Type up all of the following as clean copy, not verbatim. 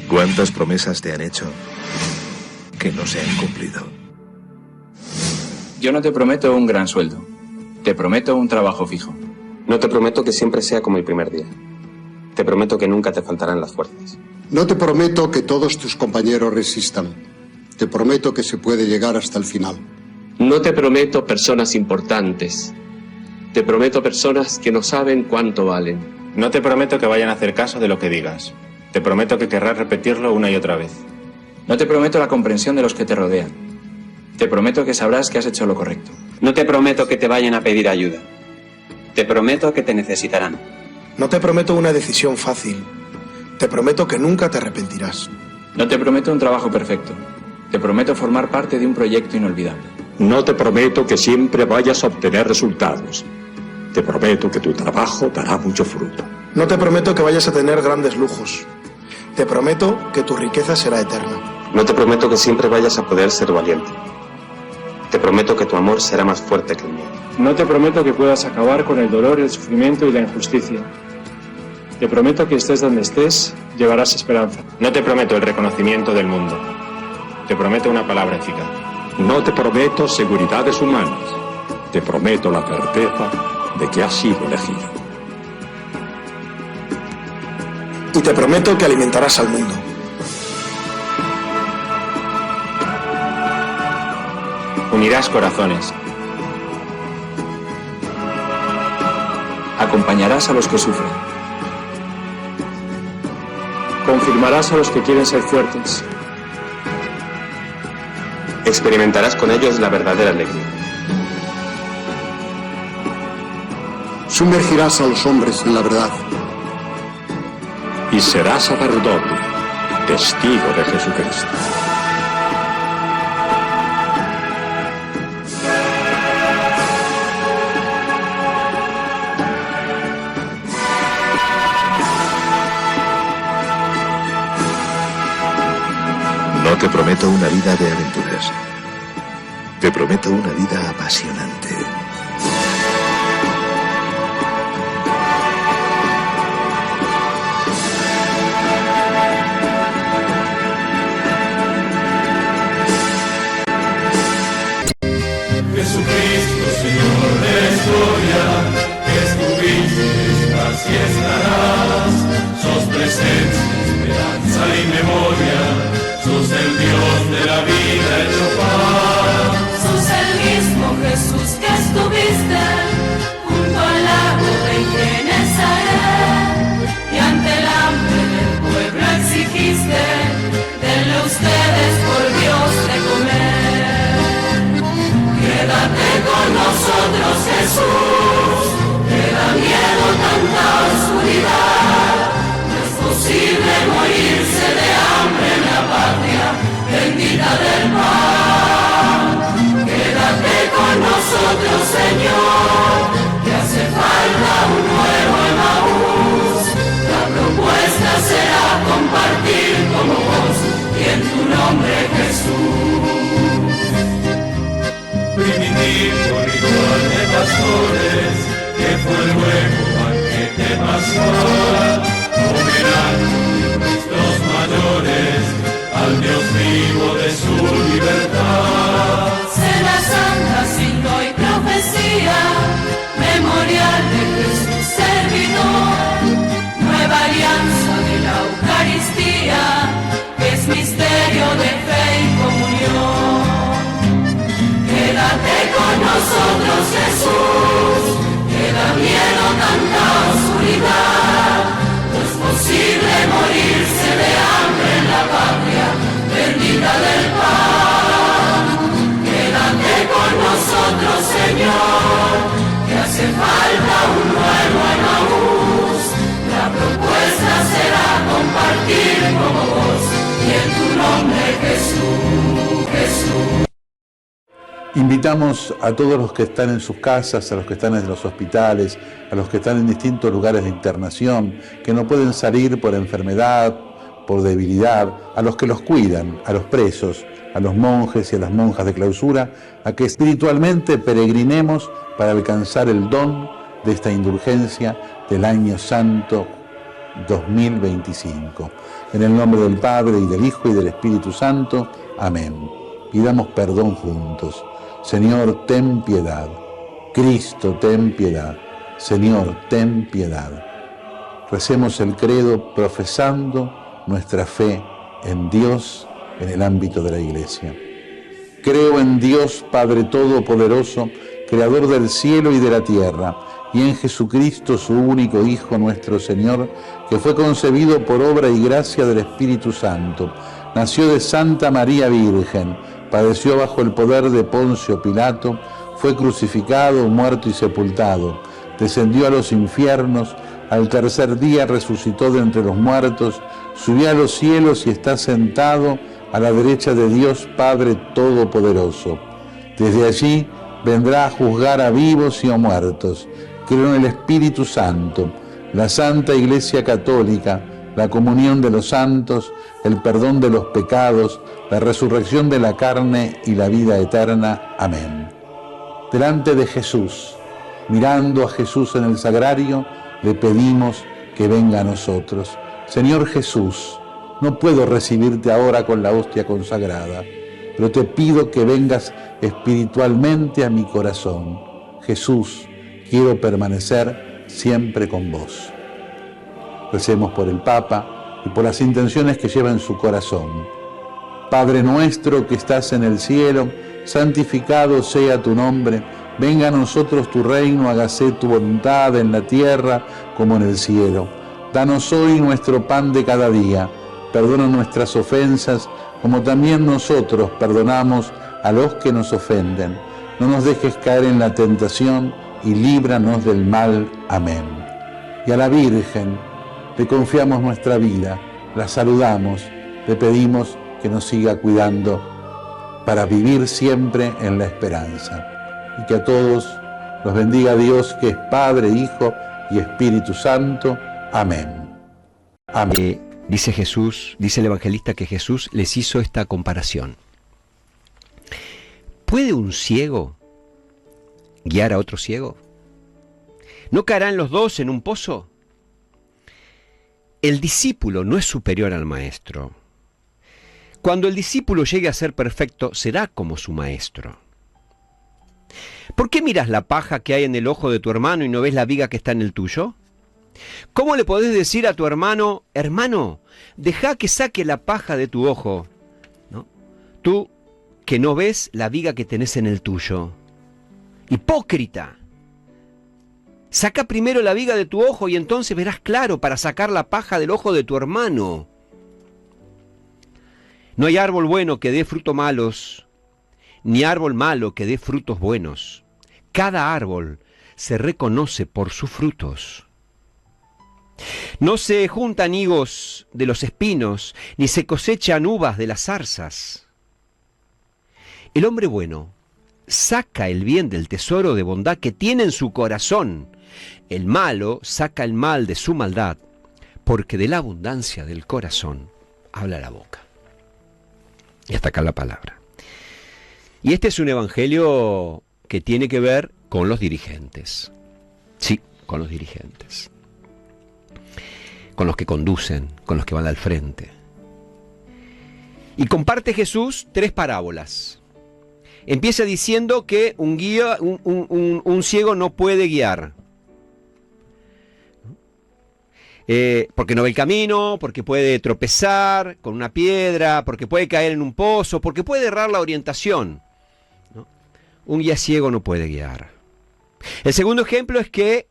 ¿Cuántas promesas te han hecho que no se han cumplido? Yo no te prometo un gran sueldo. Te prometo un trabajo fijo. No te prometo que siempre sea como el primer día. Te prometo que nunca te faltarán las fuerzas. No te prometo que todos tus compañeros resistan. Te prometo que se puede llegar hasta el final. No te prometo personas importantes. Te prometo personas que no saben cuánto valen. No te prometo que vayan a hacer caso de lo que digas. Te prometo que querrás repetirlo una y otra vez. No te prometo la comprensión de los que te rodean. Te prometo que sabrás que has hecho lo correcto. No te prometo que te vayan a pedir ayuda. Te prometo que te necesitarán. No te prometo una decisión fácil. Te prometo que nunca te arrepentirás. No te prometo un trabajo perfecto. Te prometo formar parte de un proyecto inolvidable. No te prometo que siempre vayas a obtener resultados. Te prometo que tu trabajo dará mucho fruto. No te prometo que vayas a tener grandes lujos. Te prometo que tu riqueza será eterna. No te prometo que siempre vayas a poder ser valiente. Te prometo que tu amor será más fuerte que el mío. No te prometo que puedas acabar con el dolor, el sufrimiento y la injusticia. Te prometo que estés donde estés, llevarás esperanza. No te prometo el reconocimiento del mundo. Te prometo una palabra eficaz. No te prometo seguridades humanas. Te prometo la certeza de que has sido elegido. Y te prometo que alimentarás al mundo. Unirás corazones. Acompañarás a los que sufren. Confirmarás a los que quieren ser fuertes. Experimentarás con ellos la verdadera alegría. Sumergirás a los hombres en la verdad. Y serás sacerdote, testigo de Jesucristo. No te prometo una vida de aventuras. Te prometo una vida apasionante. Jesucristo, Señor de la historia, que estuviste, estás y estarás. Sos presencia, esperanza y memoria. Sos el Dios de la vida hecho paz. Sos el mismo Jesús que estuviste junto al lago de Genesaret, y ante el hambre del pueblo exigiste, denle ustedes por Dios de comer. Quédate con nosotros, Jesús, te da miedo tanta oscuridad. No es posible morirse de hambre en la patria bendita del pan. Quédate con nosotros, Señor, que hace falta un nuevo Emaús. La propuesta será compartir como vos y en tu nombre, Jesús. Primitivo ritual de pastores, que fue luego banquete pascual, homenaje de nuestros mayores al Dios vivo de su libertad. Cena santa, signo y profecía, memorial de Jesús servidor, nueva alianza de la Eucaristía, que es misterio de fe y comunión. Quédate con nosotros, Jesús, que da miedo tanta oscuridad. No es posible morirse de hambre en la patria bendita del pan. Quédate con nosotros, Señor, que hace falta un nuevo Emaús. La propuesta será compartir como vos y en tu nombre, Jesús, Jesús. Invitamos a todos los que están en sus casas, a los que están en los hospitales, a los que están en distintos lugares de internación, que no pueden salir por enfermedad, por debilidad, a los que los cuidan, a los presos, a los monjes y a las monjas de clausura, a que espiritualmente peregrinemos para alcanzar el don de esta indulgencia del año santo 2025. En el nombre del Padre, y del Hijo, y del Espíritu Santo. Amén. Pidamos perdón juntos. Señor, ten piedad. Cristo, ten piedad. Señor, ten piedad. Recemos el credo profesando nuestra fe en Dios en el ámbito de la Iglesia. Creo en Dios Padre Todopoderoso, Creador del cielo y de la tierra, y en Jesucristo, su único Hijo, nuestro Señor, que fue concebido por obra y gracia del Espíritu Santo. Nació de Santa María Virgen, padeció bajo el poder de Poncio Pilato, fue crucificado, muerto y sepultado, descendió a los infiernos, al tercer día resucitó de entre los muertos, subió a los cielos y está sentado a la derecha de Dios Padre Todopoderoso. Desde allí vendrá a juzgar a vivos y a muertos. Creo en el Espíritu Santo, la Santa Iglesia Católica, la comunión de los santos, el perdón de los pecados, la resurrección de la carne y la vida eterna. Amén. Delante de Jesús, mirando a Jesús en el sagrario, le pedimos que venga a nosotros. Señor Jesús, no puedo recibirte ahora con la hostia consagrada, pero te pido que vengas espiritualmente a mi corazón. Jesús, quiero permanecer siempre con vos. Recemos por el Papa y por las intenciones que lleva en su corazón. Padre nuestro que estás en el cielo, santificado sea tu nombre. Venga a nosotros tu reino, hágase tu voluntad en la tierra como en el cielo. Danos hoy nuestro pan de cada día. Perdona nuestras ofensas, como también nosotros perdonamos a los que nos ofenden. No nos dejes caer en la tentación y líbranos del mal. Amén. Y a la Virgen le confiamos nuestra vida, la saludamos, le pedimos que nos siga cuidando para vivir siempre en la esperanza. Y que a todos los bendiga Dios, que es Padre, Hijo y Espíritu Santo. Amén. Amén. Dice Jesús, dice el evangelista que Jesús les hizo esta comparación. ¿Puede un ciego guiar a otro ciego? ¿No caerán los dos en un pozo? El discípulo no es superior al maestro. Cuando el discípulo llegue a ser perfecto, será como su maestro. ¿Por qué miras la paja que hay en el ojo de tu hermano y no ves la viga que está en el tuyo? ¿Cómo le podés decir a tu hermano, hermano, deja que saque la paja de tu ojo, ¿no? Tú que no ves la viga que tenés en el tuyo? Hipócrita. Saca primero la viga de tu ojo y entonces verás claro para sacar la paja del ojo de tu hermano. No hay árbol bueno que dé frutos malos, ni árbol malo que dé frutos buenos. Cada árbol se reconoce por sus frutos. No se juntan higos de los espinos, ni se cosechan uvas de las zarzas. El hombre bueno saca el bien del tesoro de bondad que tiene en su corazón. El malo saca el mal de su maldad, porque de la abundancia del corazón habla la boca. Y hasta acá la palabra. Y este es un evangelio que tiene que ver con los dirigentes. Sí, con los dirigentes. Con los que conducen, con los que van al frente. Y comparte Jesús 3 parábolas. Empieza diciendo que un ciego no puede guiar. Porque no ve el camino, porque puede tropezar con una piedra, porque puede caer en un pozo, porque puede errar la orientación, ¿no? Un guía ciego no puede guiar. El segundo ejemplo es que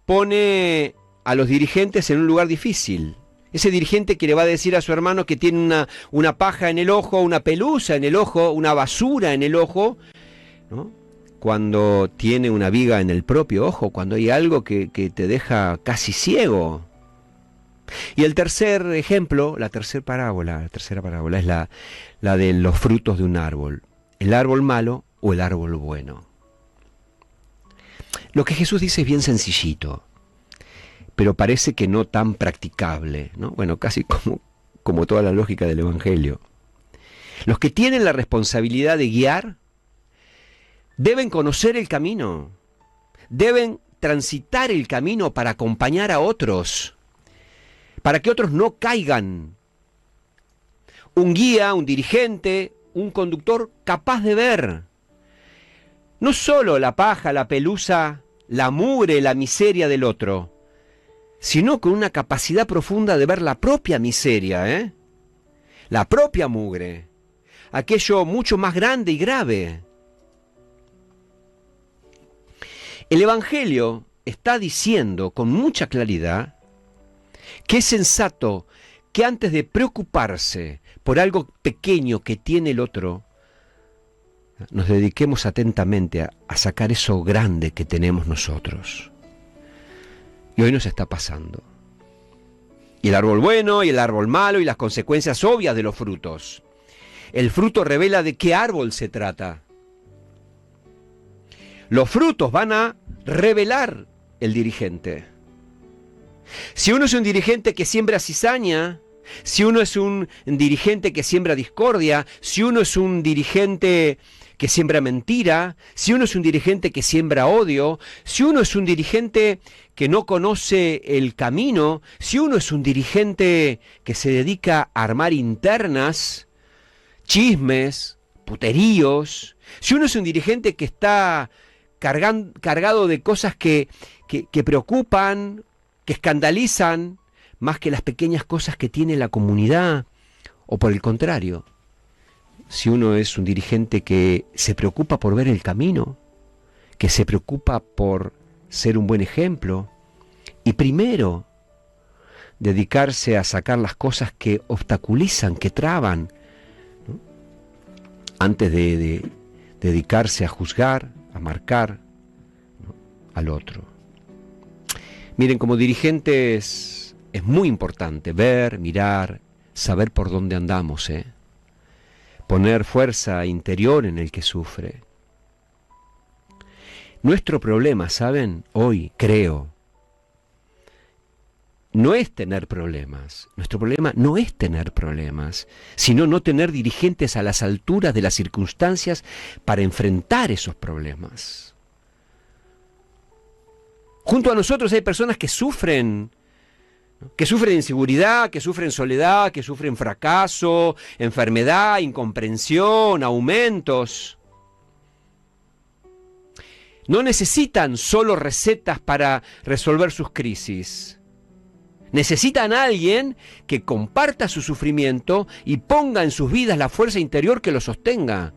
pone a los dirigentes en un lugar difícil. Ese dirigente que le va a decir a su hermano que tiene una paja en el ojo, una pelusa en el ojo, una basura en el ojo, ¿no? Cuando tiene una viga en el propio ojo, cuando hay algo que te deja casi ciego. Y el tercer ejemplo, la tercera parábola es la de los frutos de un árbol. El árbol malo o el árbol bueno. Lo que Jesús dice es bien sencillito, pero parece que no tan practicable, ¿no? Bueno, casi como toda la lógica del Evangelio. Los que tienen la responsabilidad de guiar deben conocer el camino, deben transitar el camino para acompañar a otros. para que otros no caigan. Un guía, un dirigente, un conductor capaz de ver no solo la paja, la pelusa, la mugre, la miseria del otro, sino con una capacidad profunda de ver la propia miseria, la propia mugre, aquello mucho más grande y grave. El Evangelio está diciendo con mucha claridad que es sensato que antes de preocuparse por algo pequeño que tiene el otro, nos dediquemos atentamente a sacar eso grande que tenemos nosotros. Y hoy nos está pasando. Y el árbol bueno y el árbol malo y las consecuencias obvias de los frutos. El fruto revela de qué árbol se trata. Los frutos van a revelar el dirigente. Si uno es un dirigente que siembra cizaña, si uno es un dirigente que siembra discordia, si uno es un dirigente que siembra mentira, si uno es un dirigente que siembra odio, si uno es un dirigente que no conoce el camino, si uno es un dirigente que se dedica a armar internas, chismes, puteríos, si uno es un dirigente que está cargado de cosas que preocupan, que escandalizan, más que las pequeñas cosas que tiene la comunidad, o por el contrario, si uno es un dirigente que se preocupa por ver el camino, que se preocupa por ser un buen ejemplo, y primero dedicarse a sacar las cosas que obstaculizan, que traban, ¿no?, antes de dedicarse a juzgar, a marcar, ¿no?, al otro. Miren, como dirigentes es muy importante ver, mirar, saber por dónde andamos, poner fuerza interior en el que sufre. Nuestro problema, ¿saben? Hoy, creo, no es tener problemas. Nuestro problema no es tener problemas, sino no tener dirigentes a las alturas de las circunstancias para enfrentar esos problemas. Junto a nosotros hay personas que sufren inseguridad, que sufren soledad, que sufren fracaso, enfermedad, incomprensión, aumentos. No necesitan solo recetas para resolver sus crisis. Necesitan a alguien que comparta su sufrimiento y ponga en sus vidas la fuerza interior que lo sostenga.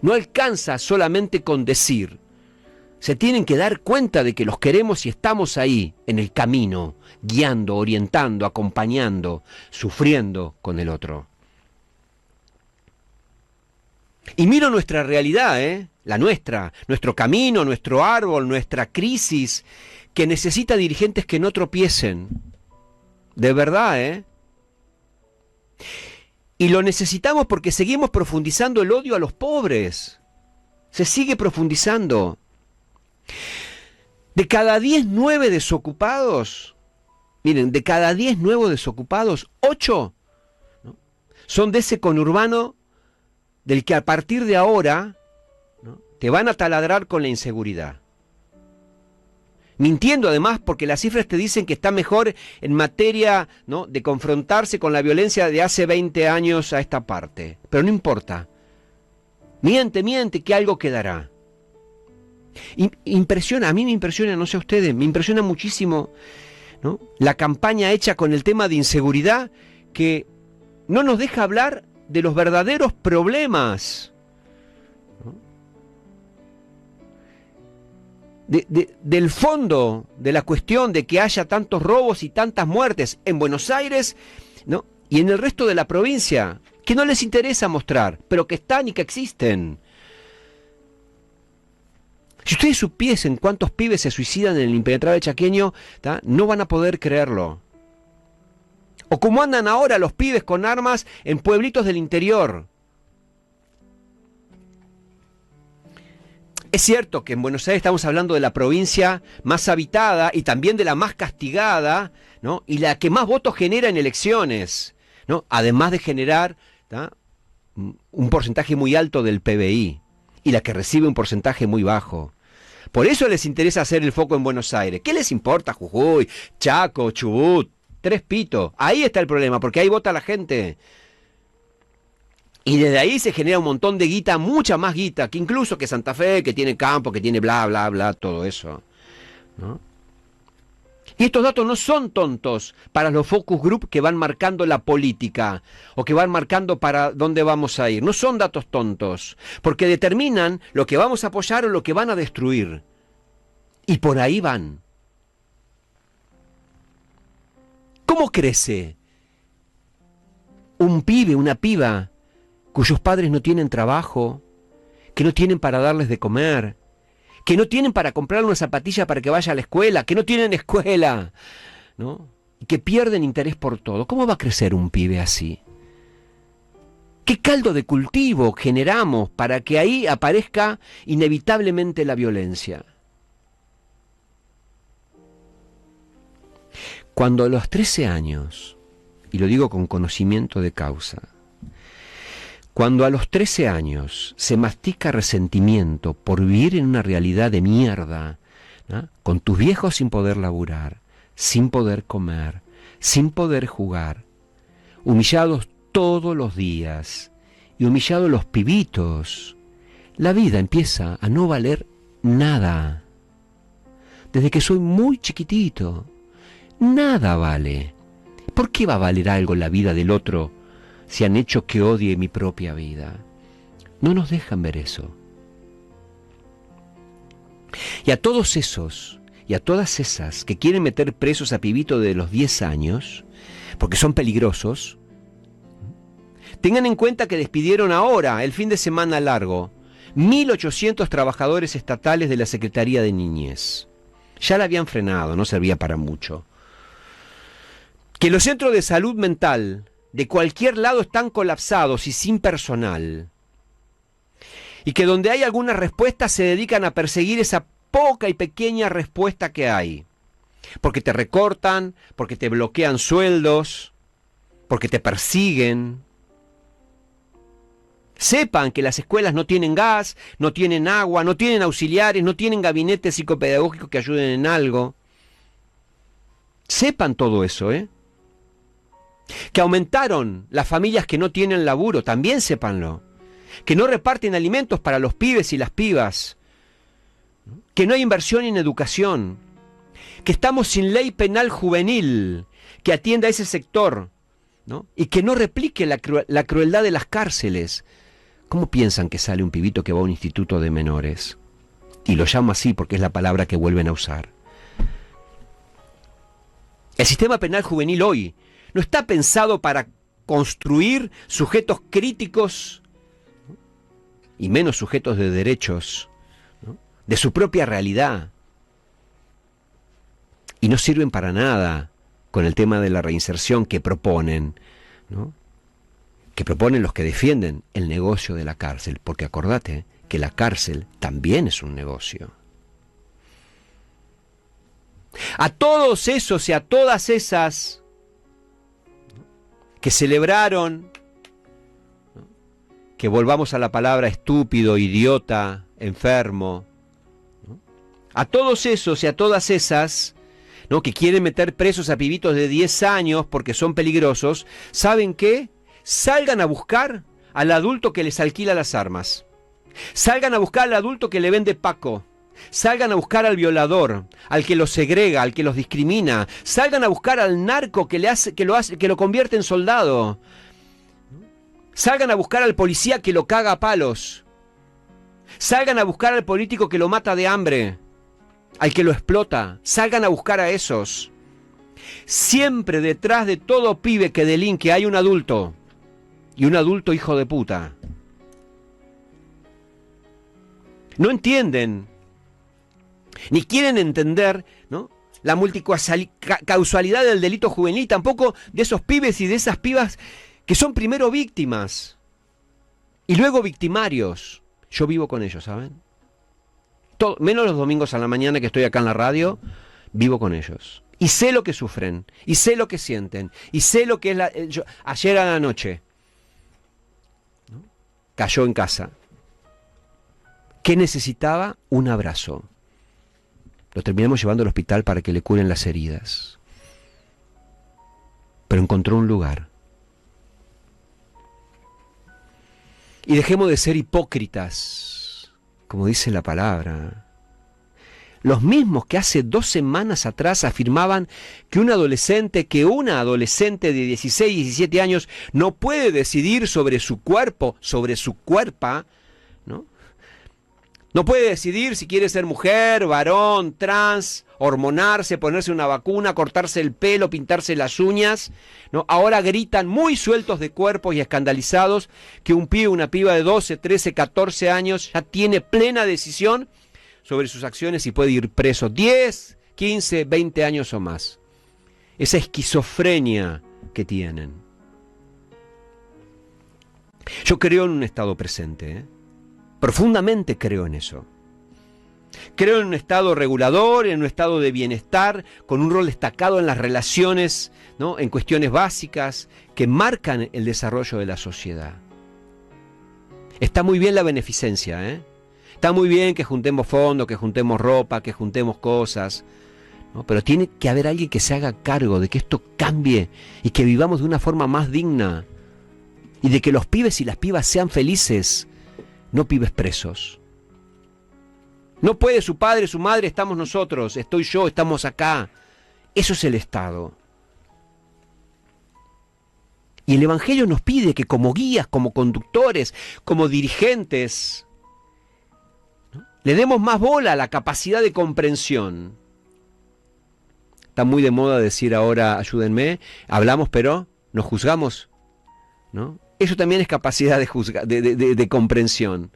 No alcanza solamente con decir. Se tienen que dar cuenta de que los queremos y estamos ahí, en el camino, guiando, orientando, acompañando, sufriendo con el otro. Y miro nuestra realidad, la nuestra, nuestro camino, nuestro árbol, nuestra crisis, que necesita dirigentes que no tropiecen. De verdad, Y lo necesitamos porque seguimos profundizando el odio a los pobres. Se sigue profundizando. De cada 10 9 desocupados, miren, de cada 10 nuevos desocupados, 8, ¿no?, son de ese conurbano del que a partir de ahora, ¿no?, te van a taladrar con la inseguridad. Mintiendo además, porque las cifras te dicen que está mejor en materia, ¿no?, de confrontarse con la violencia de hace 20 años a esta parte. Pero no importa. Miente, que algo quedará. Impresiona, a mí me impresiona, no sé a ustedes, me impresiona muchísimo, ¿no?, la campaña hecha con el tema de inseguridad, que no nos deja hablar de los verdaderos problemas, ¿no?, del fondo de la cuestión de que haya tantos robos y tantas muertes en Buenos Aires, ¿no?, y en el resto de la provincia, que no les interesa mostrar, pero que están y que existen. Si ustedes supiesen cuántos pibes se suicidan en el impenetrable chaqueño, ¿tá?, no van a poder creerlo. O cómo andan ahora los pibes con armas en pueblitos del interior. Es cierto que en Buenos Aires estamos hablando de la provincia más habitada y también de la más castigada, ¿no?, y la que más votos genera en elecciones, ¿no?, además de generar, ¿tá?, un porcentaje muy alto del PBI, y la que recibe un porcentaje muy bajo. Por eso les interesa hacer el foco en Buenos Aires. ¿Qué les importa Jujuy, Chaco, Chubut, 3 pitos. Ahí está el problema, porque ahí vota la gente. Y desde ahí se genera un montón de guita, mucha más guita, que incluso que Santa Fe, que tiene campo, que tiene bla, bla, bla, todo eso, ¿no? Y estos datos no son tontos para los focus group que van marcando la política o que van marcando para dónde vamos a ir. No son datos tontos, porque determinan lo que vamos a apoyar o lo que van a destruir. Y por ahí van. ¿Cómo crece un pibe, una piba, cuyos padres no tienen trabajo, que no tienen para darles de comer, que no tienen para comprarle una zapatilla para que vaya a la escuela, que no tienen escuela, ¿no? Y que pierden interés por todo? ¿Cómo va a crecer un pibe así? ¿Qué caldo de cultivo generamos para que ahí aparezca inevitablemente la violencia? Cuando a los 13 años, y lo digo con conocimiento de causa, cuando a los 13 años se mastica resentimiento por vivir en una realidad de mierda, ¿no? Con tus viejos sin poder laburar, sin poder comer, sin poder jugar, humillados todos los días y humillados los pibitos, la vida empieza a no valer nada. Desde que soy muy chiquitito, nada vale. ¿Por qué va a valer algo la vida del otro si han hecho que odie mi propia vida? No nos dejan ver eso. Y a todos esos y a todas esas que quieren meter presos a pibitos de los 10 años, porque son peligrosos, tengan en cuenta que despidieron ahora, el fin de semana largo, 1.800 trabajadores estatales de la Secretaría de Niñez. Ya la habían frenado, no servía para mucho. Que los centros de salud mental de cualquier lado están colapsados y sin personal. Y que donde hay alguna respuesta se dedican a perseguir esa poca y pequeña respuesta que hay. Porque te recortan, porque te bloquean sueldos, porque te persiguen. Sepan que las escuelas no tienen gas, no tienen agua, no tienen auxiliares, no tienen gabinetes psicopedagógicos que ayuden en algo. Sepan todo eso, ¿eh? Que aumentaron las familias que no tienen laburo, también sépanlo. Que no reparten alimentos para los pibes y las pibas. Que no hay inversión en educación. Que estamos sin ley penal juvenil que atienda a ese sector, ¿no? Y que no replique la crueldad de las cárceles. ¿Cómo piensan que sale un pibito que va a un instituto de menores? Y lo llamo así porque es la palabra que vuelven a usar. El sistema penal juvenil hoy no está pensado para construir sujetos críticos, ¿no? Y menos sujetos de derechos, ¿no? De su propia realidad. Y no sirven para nada con el tema de la reinserción que proponen, ¿no? Que proponen los que defienden el negocio de la cárcel, porque acordate que la cárcel también es un negocio. A todos esos y a todas esas que celebraron, ¿no? Que volvamos a la palabra estúpido, idiota, enfermo, ¿no? A todos esos y a todas esas, ¿no? Que quieren meter presos a pibitos de 10 años porque son peligrosos, ¿saben qué? Salgan a buscar al adulto que les alquila las armas. Salgan a buscar al adulto que le vende Paco. Salgan a buscar al violador, al que los segrega, al que los discrimina. Salgan a buscar al narco que lo convierte en soldado. Salgan a buscar al policía que lo caga a palos. Salgan a buscar al político que lo mata de hambre, al que lo explota. Salgan a buscar a esos. Siempre detrás de todo pibe que delinque hay un adulto. Y un adulto hijo de puta. No entienden, ni quieren entender, ¿no? La multicausalidad del delito juvenil, tampoco de esos pibes y de esas pibas que son primero víctimas y luego victimarios. Yo vivo con ellos, ¿saben? Todo, menos los domingos a la mañana que estoy acá en la radio, vivo con ellos. Y sé lo que sufren, y sé lo que sienten, y sé lo que es ayer a la noche, ¿no? Cayó en casa. ¿Qué necesitaba? Un abrazo. Lo terminamos llevando al hospital para que le curen las heridas. pero encontró un lugar. Y dejemos de ser hipócritas, como dice la palabra. Los mismos que hace 2 semanas atrás afirmaban que una adolescente de 16, 17 años no puede decidir sobre su cuerpo, sobre su cuerpa, ¿no? No puede decidir si quiere ser mujer, varón, trans, hormonarse, ponerse una vacuna, cortarse el pelo, pintarse las uñas, ¿no? Ahora gritan muy sueltos de cuerpos y escandalizados que un pibe, una piba de 12, 13, 14 años ya tiene plena decisión sobre sus acciones y puede ir preso 10, 15, 20 años o más. Esa esquizofrenia que tienen. Yo creo en un estado presente, ¿eh? Profundamente creo en eso. Creo en un estado regulador, en un estado de bienestar, con un rol destacado en las relaciones, ¿no? En cuestiones básicas que marcan el desarrollo de la sociedad. Está muy bien la beneficencia, ¿eh? Está muy bien que juntemos fondos, que juntemos ropa, que juntemos cosas, ¿no? Pero tiene que haber alguien que se haga cargo de que esto cambie y que vivamos de una forma más digna y de que los pibes y las pibas sean felices, no pibes presos. No puede su padre, su madre, estamos nosotros, estoy yo, estamos acá. Eso es el Estado. Y el Evangelio nos pide que como guías, como conductores, como dirigentes, ¿no?, le demos más bola a la capacidad de comprensión. Está muy de moda decir ahora, ayúdenme, hablamos pero nos juzgamos, ¿no? Eso también es capacidad de comprensión.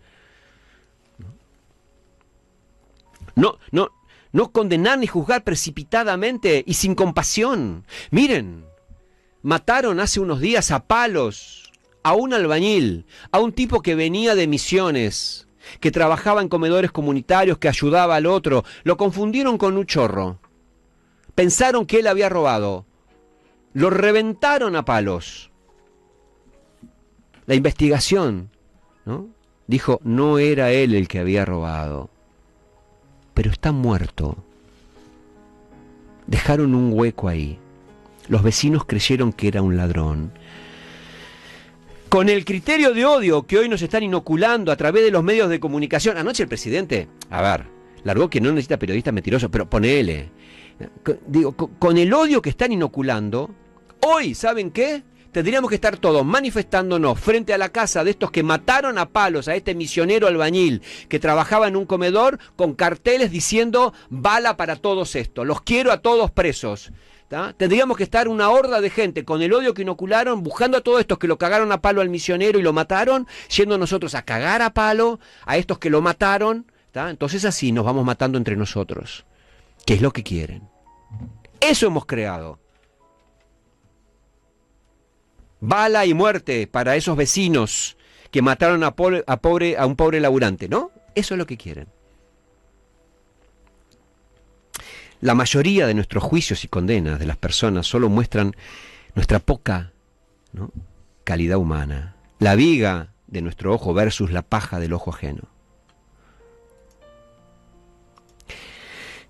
No condenar ni juzgar precipitadamente y sin compasión. Miren, mataron hace unos días a palos a un albañil, a un tipo que venía de misiones, que trabajaba en comedores comunitarios, que ayudaba al otro. Lo confundieron con un chorro. Pensaron que él había robado. Lo reventaron a palos. La investigación, ¿no?, dijo, no era él el que había robado, pero está muerto. Dejaron un hueco ahí. Los vecinos creyeron que era un ladrón. Con el criterio de odio que hoy nos están inoculando a través de los medios de comunicación. Anoche el presidente, largó que no necesita periodistas mentirosos, pero ponele. Digo, con el odio que están inoculando, hoy, ¿saben qué? Tendríamos que estar todos manifestándonos frente a la casa de estos que mataron a palos a este misionero albañil que trabajaba en un comedor con carteles diciendo bala para todos estos, los quiero a todos presos. ¿Tá? Tendríamos que estar una horda de gente con el odio que inocularon, buscando a todos estos que lo cagaron a palo al misionero y lo mataron, yendo nosotros a cagar a palo a estos que lo mataron. ¿Tá? Entonces así nos vamos matando entre nosotros, que es lo que quieren. Eso hemos creado. Bala y muerte para esos vecinos que mataron a un pobre laburante, ¿no? Eso es lo que quieren. La mayoría de nuestros juicios y condenas de las personas solo muestran nuestra poca, ¿no?, calidad humana. La viga de nuestro ojo versus la paja del ojo ajeno.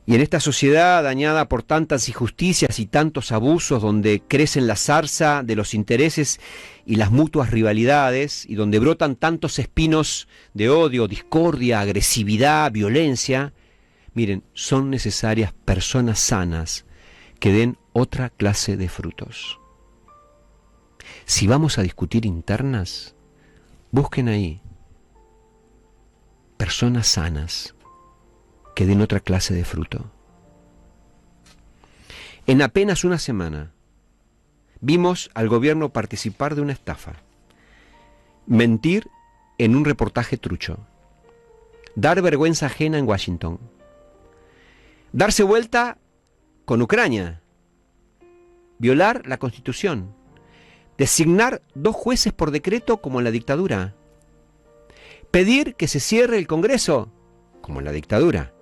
Y en esta sociedad dañada por tantas injusticias y tantos abusos, donde crecen la zarza de los intereses y las mutuas rivalidades, y donde brotan tantos espinos de odio, discordia, agresividad, violencia, miren, son necesarias personas sanas que den otra clase de frutos. Si vamos a discutir internas, busquen ahí personas sanas que den otra clase de fruto. En apenas una semana vimos al gobierno participar de una estafa, mentir en un reportaje trucho, dar vergüenza ajena en Washington, darse vuelta con Ucrania, violar la Constitución, designar 2 jueces por decreto como en la dictadura, pedir que se cierre el Congreso como en la dictadura,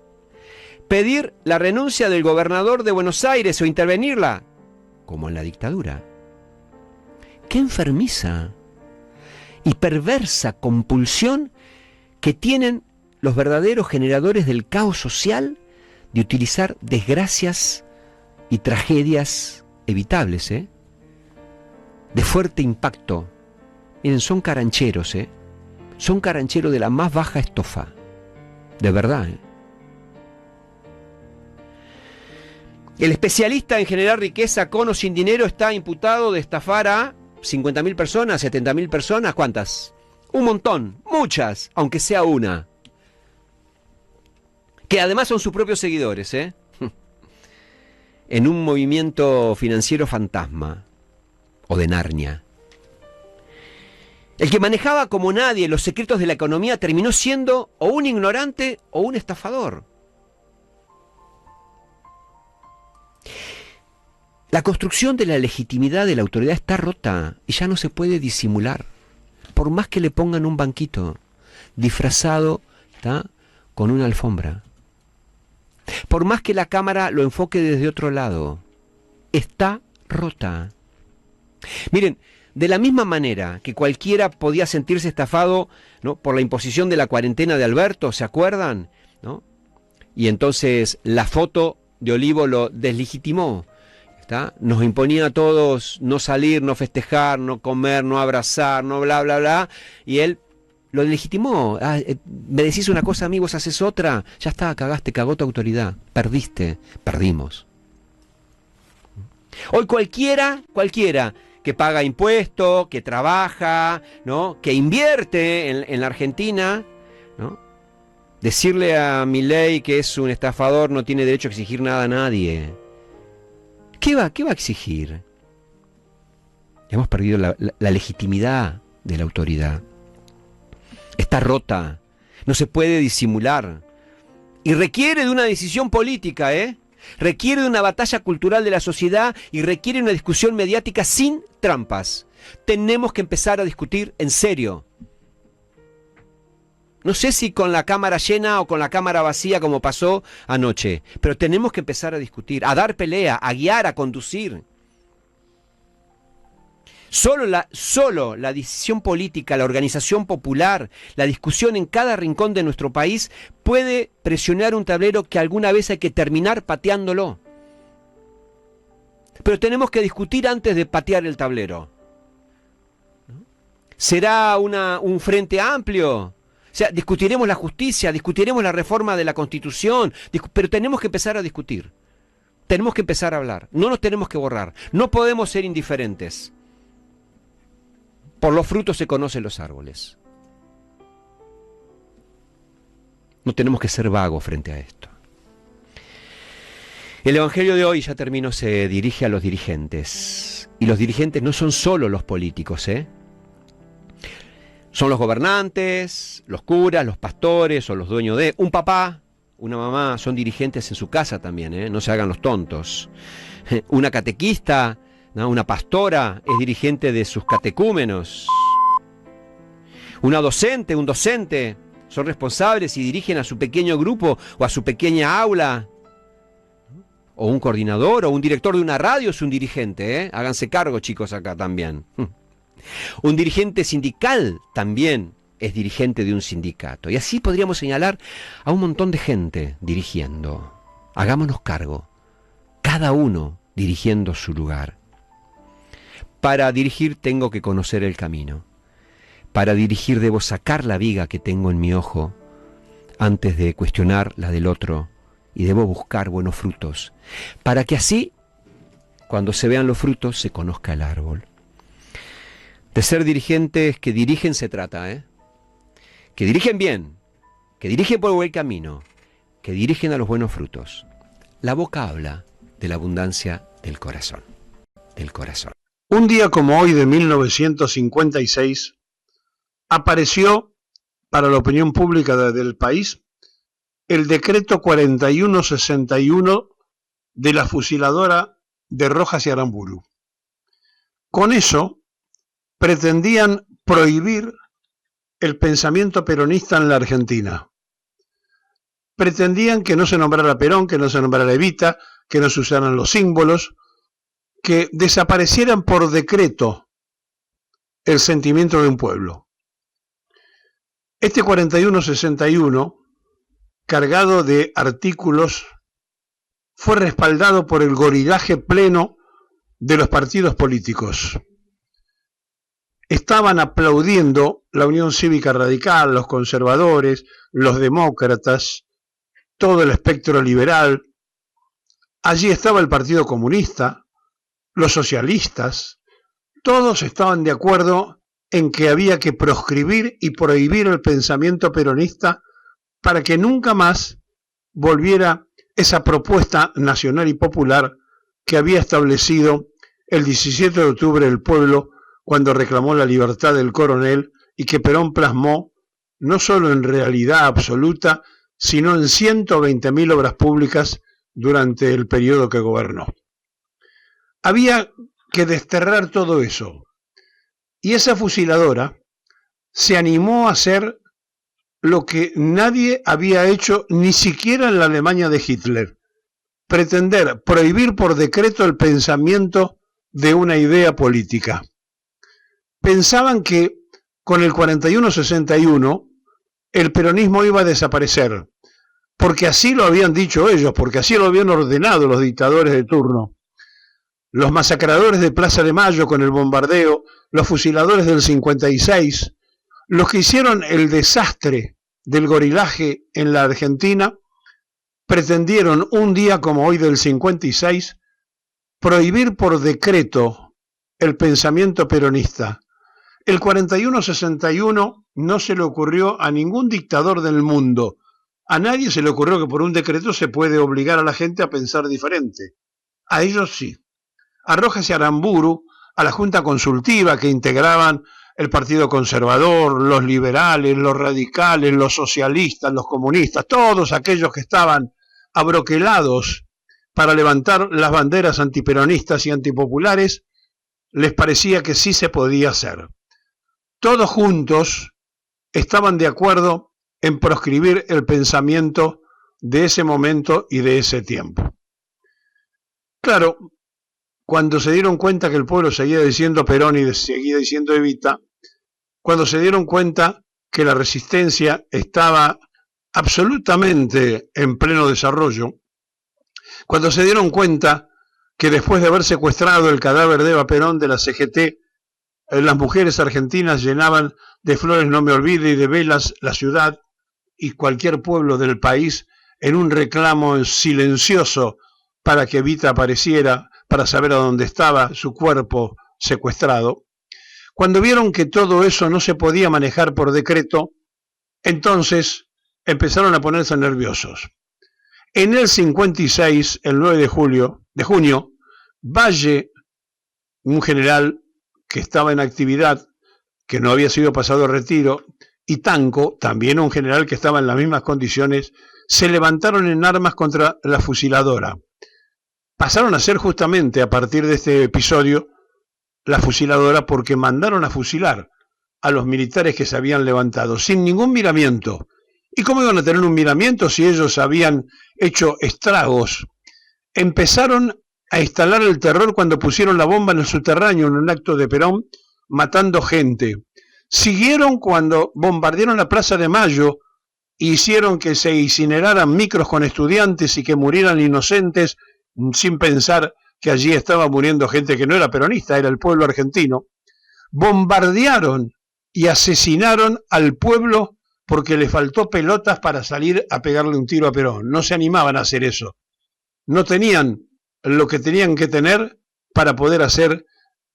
pedir la renuncia del gobernador de Buenos Aires o intervenirla, como en la dictadura. Qué enfermiza y perversa compulsión que tienen los verdaderos generadores del caos social de utilizar desgracias y tragedias evitables, de fuerte impacto. Miren, son carancheros, son carancheros de la más baja estofa, de verdad. El especialista en generar riqueza con o sin dinero está imputado de estafar a 50.000 personas, 70.000 personas, ¿cuántas? Un montón, muchas, aunque sea una. Que además son sus propios seguidores, en un movimiento financiero fantasma o de Narnia. El que manejaba como nadie los secretos de la economía terminó siendo o un ignorante o un estafador. La construcción de la legitimidad de la autoridad está rota y ya no se puede disimular. Por más que le pongan un banquito disfrazado, ¿tá?, con una alfombra. Por más que la cámara lo enfoque desde otro lado, está rota. Miren, de la misma manera que cualquiera podía sentirse estafado, ¿no?, por la imposición de la cuarentena de Alberto, ¿se acuerdan?, ¿no? Y entonces la foto de Olivo lo deslegitimó. Nos imponía a todos no salir, no festejar, no comer, no abrazar, no bla, bla, bla. Y él lo legitimó. Me decís una cosa, amigos, haces otra. Ya está, cagaste, cagó tu autoridad. Perdiste, perdimos. Hoy cualquiera que paga impuestos, que trabaja, ¿no?, que invierte en la Argentina, ¿no?, decirle a Milei que es un estafador no tiene derecho a exigir nada a nadie. ¿Qué va a exigir? Hemos perdido la legitimidad de la autoridad. Está rota, no se puede disimular. Y requiere de una decisión política, requiere de una batalla cultural de la sociedad y requiere una discusión mediática sin trampas. Tenemos que empezar a discutir en serio. No sé si con la cámara llena o con la cámara vacía como pasó anoche, pero tenemos que empezar a discutir, a dar pelea, a guiar, a conducir. Solo la decisión política, la organización popular, la discusión en cada rincón de nuestro país puede presionar un tablero que alguna vez hay que terminar pateándolo. Pero tenemos que discutir antes de patear el tablero. ¿Será un frente amplio? O sea, discutiremos la justicia, discutiremos la reforma de la Constitución, pero tenemos que empezar a discutir. Tenemos que empezar a hablar. No nos tenemos que borrar. No podemos ser indiferentes. Por los frutos se conocen los árboles. No tenemos que ser vagos frente a esto. El Evangelio de hoy, ya termino, se dirige a los dirigentes. Y los dirigentes no son solo los políticos, Son los gobernantes, los curas, los pastores o los dueños de... Un papá, una mamá, son dirigentes en su casa también, no se hagan los tontos. Una catequista, ¿no?, una pastora es dirigente de sus catecúmenos. Una docente, un docente, son responsables y dirigen a su pequeño grupo o a su pequeña aula. O un coordinador o un director de una radio es un dirigente, Háganse cargo, chicos, acá también. Un dirigente sindical también es dirigente de un sindicato. Y así podríamos señalar a un montón de gente dirigiendo. Hagámonos cargo, cada uno dirigiendo su lugar. Para dirigir tengo que conocer el camino. Para dirigir debo sacar la viga que tengo en mi ojo antes de cuestionar la del otro y debo buscar buenos frutos. Para que así, cuando se vean los frutos, se conozca el árbol. De ser dirigentes que dirigen se trata, que dirigen bien, que dirigen por el buen camino, que dirigen a los buenos frutos. La boca habla de la abundancia del corazón. Un día como hoy de 1956 apareció para la opinión pública del país el decreto 4161 de la fusiladora de Rojas y Aramburu. Con eso pretendían prohibir el pensamiento peronista en la Argentina. Pretendían que no se nombrara Perón, que no se nombrara Evita, que no se usaran los símbolos, que desaparecieran por decreto el sentimiento de un pueblo. Este 4161, cargado de artículos, fue respaldado por el gorilaje pleno de los partidos políticos. estaban aplaudiendo la Unión Cívica Radical, los conservadores, los demócratas, todo el espectro liberal. Allí estaba el Partido Comunista, los socialistas, todos estaban de acuerdo en que había que proscribir y prohibir el pensamiento peronista para que nunca más volviera esa propuesta nacional y popular que había establecido el 17 de octubre el pueblo cuando reclamó la libertad del coronel y que Perón plasmó no solo en realidad absoluta, sino en 120.000 obras públicas durante el periodo que gobernó. Había que desterrar todo eso. Y esa fusiladora se animó a hacer lo que nadie había hecho, ni siquiera en la Alemania de Hitler: pretender prohibir por decreto el pensamiento de una idea política. Pensaban que con el 41-61 el peronismo iba a desaparecer, porque así lo habían dicho ellos, porque así lo habían ordenado los dictadores de turno. Los masacradores de Plaza de Mayo con el bombardeo, los fusiladores del 56, los que hicieron el desastre del gorilaje en la Argentina, pretendieron un día como hoy del 56 prohibir por decreto el pensamiento peronista. El 41-61 no se le ocurrió a ningún dictador del mundo. A nadie se le ocurrió que por un decreto se puede obligar a la gente a pensar diferente. A ellos sí. A Rojas y Aramburu, a la Junta Consultiva que integraban el Partido Conservador, los liberales, los radicales, los socialistas, los comunistas, todos aquellos que estaban abroquelados para levantar las banderas antiperonistas y antipopulares, les parecía que sí se podía hacer. Todos juntos estaban de acuerdo en proscribir el pensamiento de ese momento y de ese tiempo. Claro, cuando se dieron cuenta que el pueblo seguía diciendo Perón y seguía diciendo Evita, cuando se dieron cuenta que la resistencia estaba absolutamente en pleno desarrollo, cuando se dieron cuenta que después de haber secuestrado el cadáver de Eva Perón de la CGT, las mujeres argentinas llenaban de flores No Me Olvide y de velas la ciudad y cualquier pueblo del país en un reclamo silencioso para que Evita apareciera, para saber a dónde estaba su cuerpo secuestrado. Cuando vieron que todo eso no se podía manejar por decreto, entonces empezaron a ponerse nerviosos. En el 56, el 9 de junio, Valle, un general que estaba en actividad, que no había sido pasado a retiro, y Tanco, también un general que estaba en las mismas condiciones, se levantaron en armas contra la fusiladora. Pasaron a ser justamente a partir de este episodio la fusiladora porque mandaron a fusilar a los militares que se habían levantado sin ningún miramiento. ¿Y cómo iban a tener un miramiento si ellos habían hecho estragos? Empezaron a instalar el terror cuando pusieron la bomba en el subterráneo en un acto de Perón, matando gente. Siguieron cuando bombardearon la Plaza de Mayo e hicieron que se incineraran micros con estudiantes y que murieran inocentes sin pensar que allí estaba muriendo gente que no era peronista, era el pueblo argentino. Bombardearon y asesinaron al pueblo porque le faltó pelotas para salir a pegarle un tiro a Perón. No se animaban a hacer eso. No tenían lo que tenían que tener para poder hacer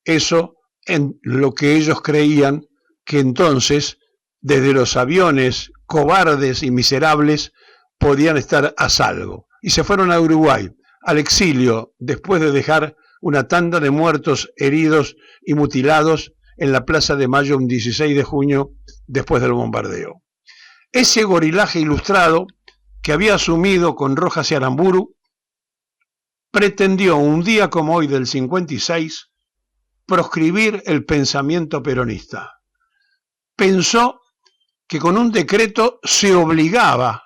eso en lo que ellos creían que entonces, desde los aviones cobardes y miserables, podían estar a salvo. Y se fueron a Uruguay, al exilio, después de dejar una tanda de muertos, heridos y mutilados en la Plaza de Mayo un 16 de junio después del bombardeo. Ese gorilaje ilustrado que había asumido con Rojas y Aramburu pretendió un día como hoy del 56 proscribir el pensamiento peronista. Pensó que con un decreto se obligaba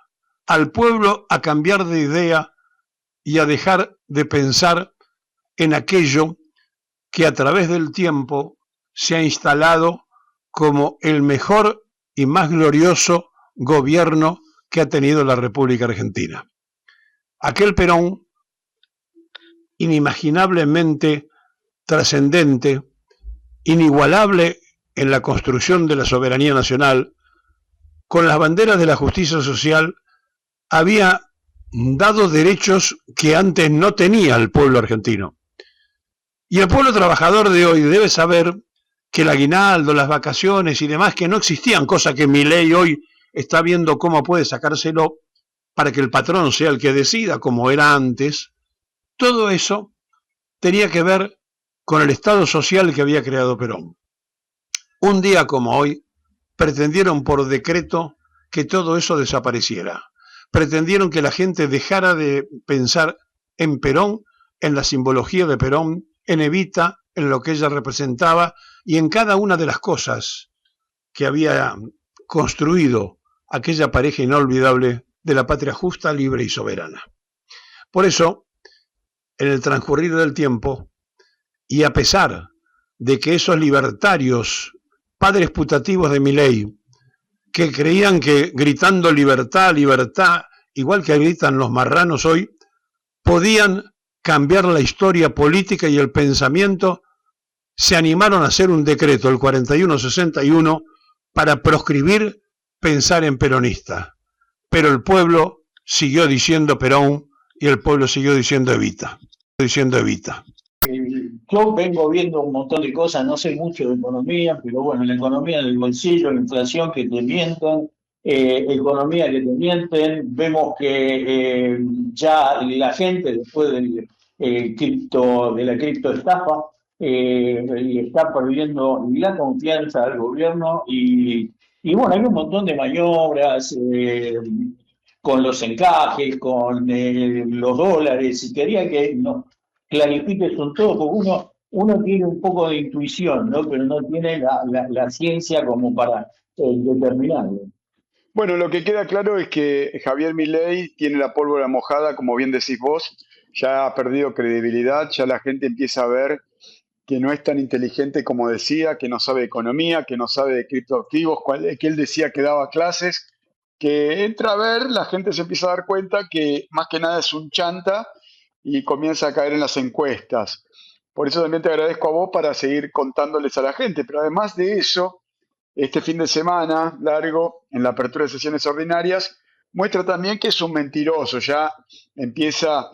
al pueblo a cambiar de idea y a dejar de pensar en aquello que a través del tiempo se ha instalado como el mejor y más glorioso gobierno que ha tenido la República Argentina. Aquel Perón, inimaginablemente trascendente, inigualable en la construcción de la soberanía nacional, con las banderas de la justicia social, había dado derechos que antes no tenía el pueblo argentino. Y el pueblo trabajador de hoy debe saber que el aguinaldo, las vacaciones y demás, que no existían, cosa que Milei hoy está viendo cómo puede sacárselo para que el patrón sea el que decida, como era antes, todo eso tenía que ver con el Estado social que había creado Perón. Un día como hoy, pretendieron por decreto que todo eso desapareciera. Pretendieron que la gente dejara de pensar en Perón, en la simbología de Perón, en Evita, en lo que ella representaba y en cada una de las cosas que había construido aquella pareja inolvidable de la patria justa, libre y soberana. Por eso, en el transcurrir del tiempo, y a pesar de que esos libertarios, padres putativos de Milei, que creían que gritando libertad, libertad, igual que gritan los marranos hoy, podían cambiar la historia política y el pensamiento, se animaron a hacer un decreto, el 4161, para proscribir pensar en peronista. Pero el pueblo siguió diciendo Perón y el pueblo siguió diciendo Evita. Yo vengo viendo un montón de cosas, no sé mucho de economía, pero bueno, la economía del bolsillo, la inflación que te mienten, economía que te mienten, vemos que ya la gente después de la criptoestafa está perdiendo la confianza del gobierno y bueno, hay un montón de maniobras con los encajes, con los dólares, y quería que nos clarifiques con todo, porque uno tiene un poco de intuición, ¿no? Pero no tiene la ciencia como para determinarlo. Bueno, lo que queda claro es que Javier Milei tiene la pólvora mojada, como bien decís vos, ya ha perdido credibilidad, ya la gente empieza a ver que no es tan inteligente como decía, que no sabe de economía, que no sabe de criptoactivos, que él decía que daba clases, que entra a ver, la gente se empieza a dar cuenta que más que nada es un chanta y comienza a caer en las encuestas. Por eso también te agradezco a vos para seguir contándoles a la gente, pero además de eso, este fin de semana largo, en la apertura de sesiones ordinarias, muestra también que es un mentiroso, ya empieza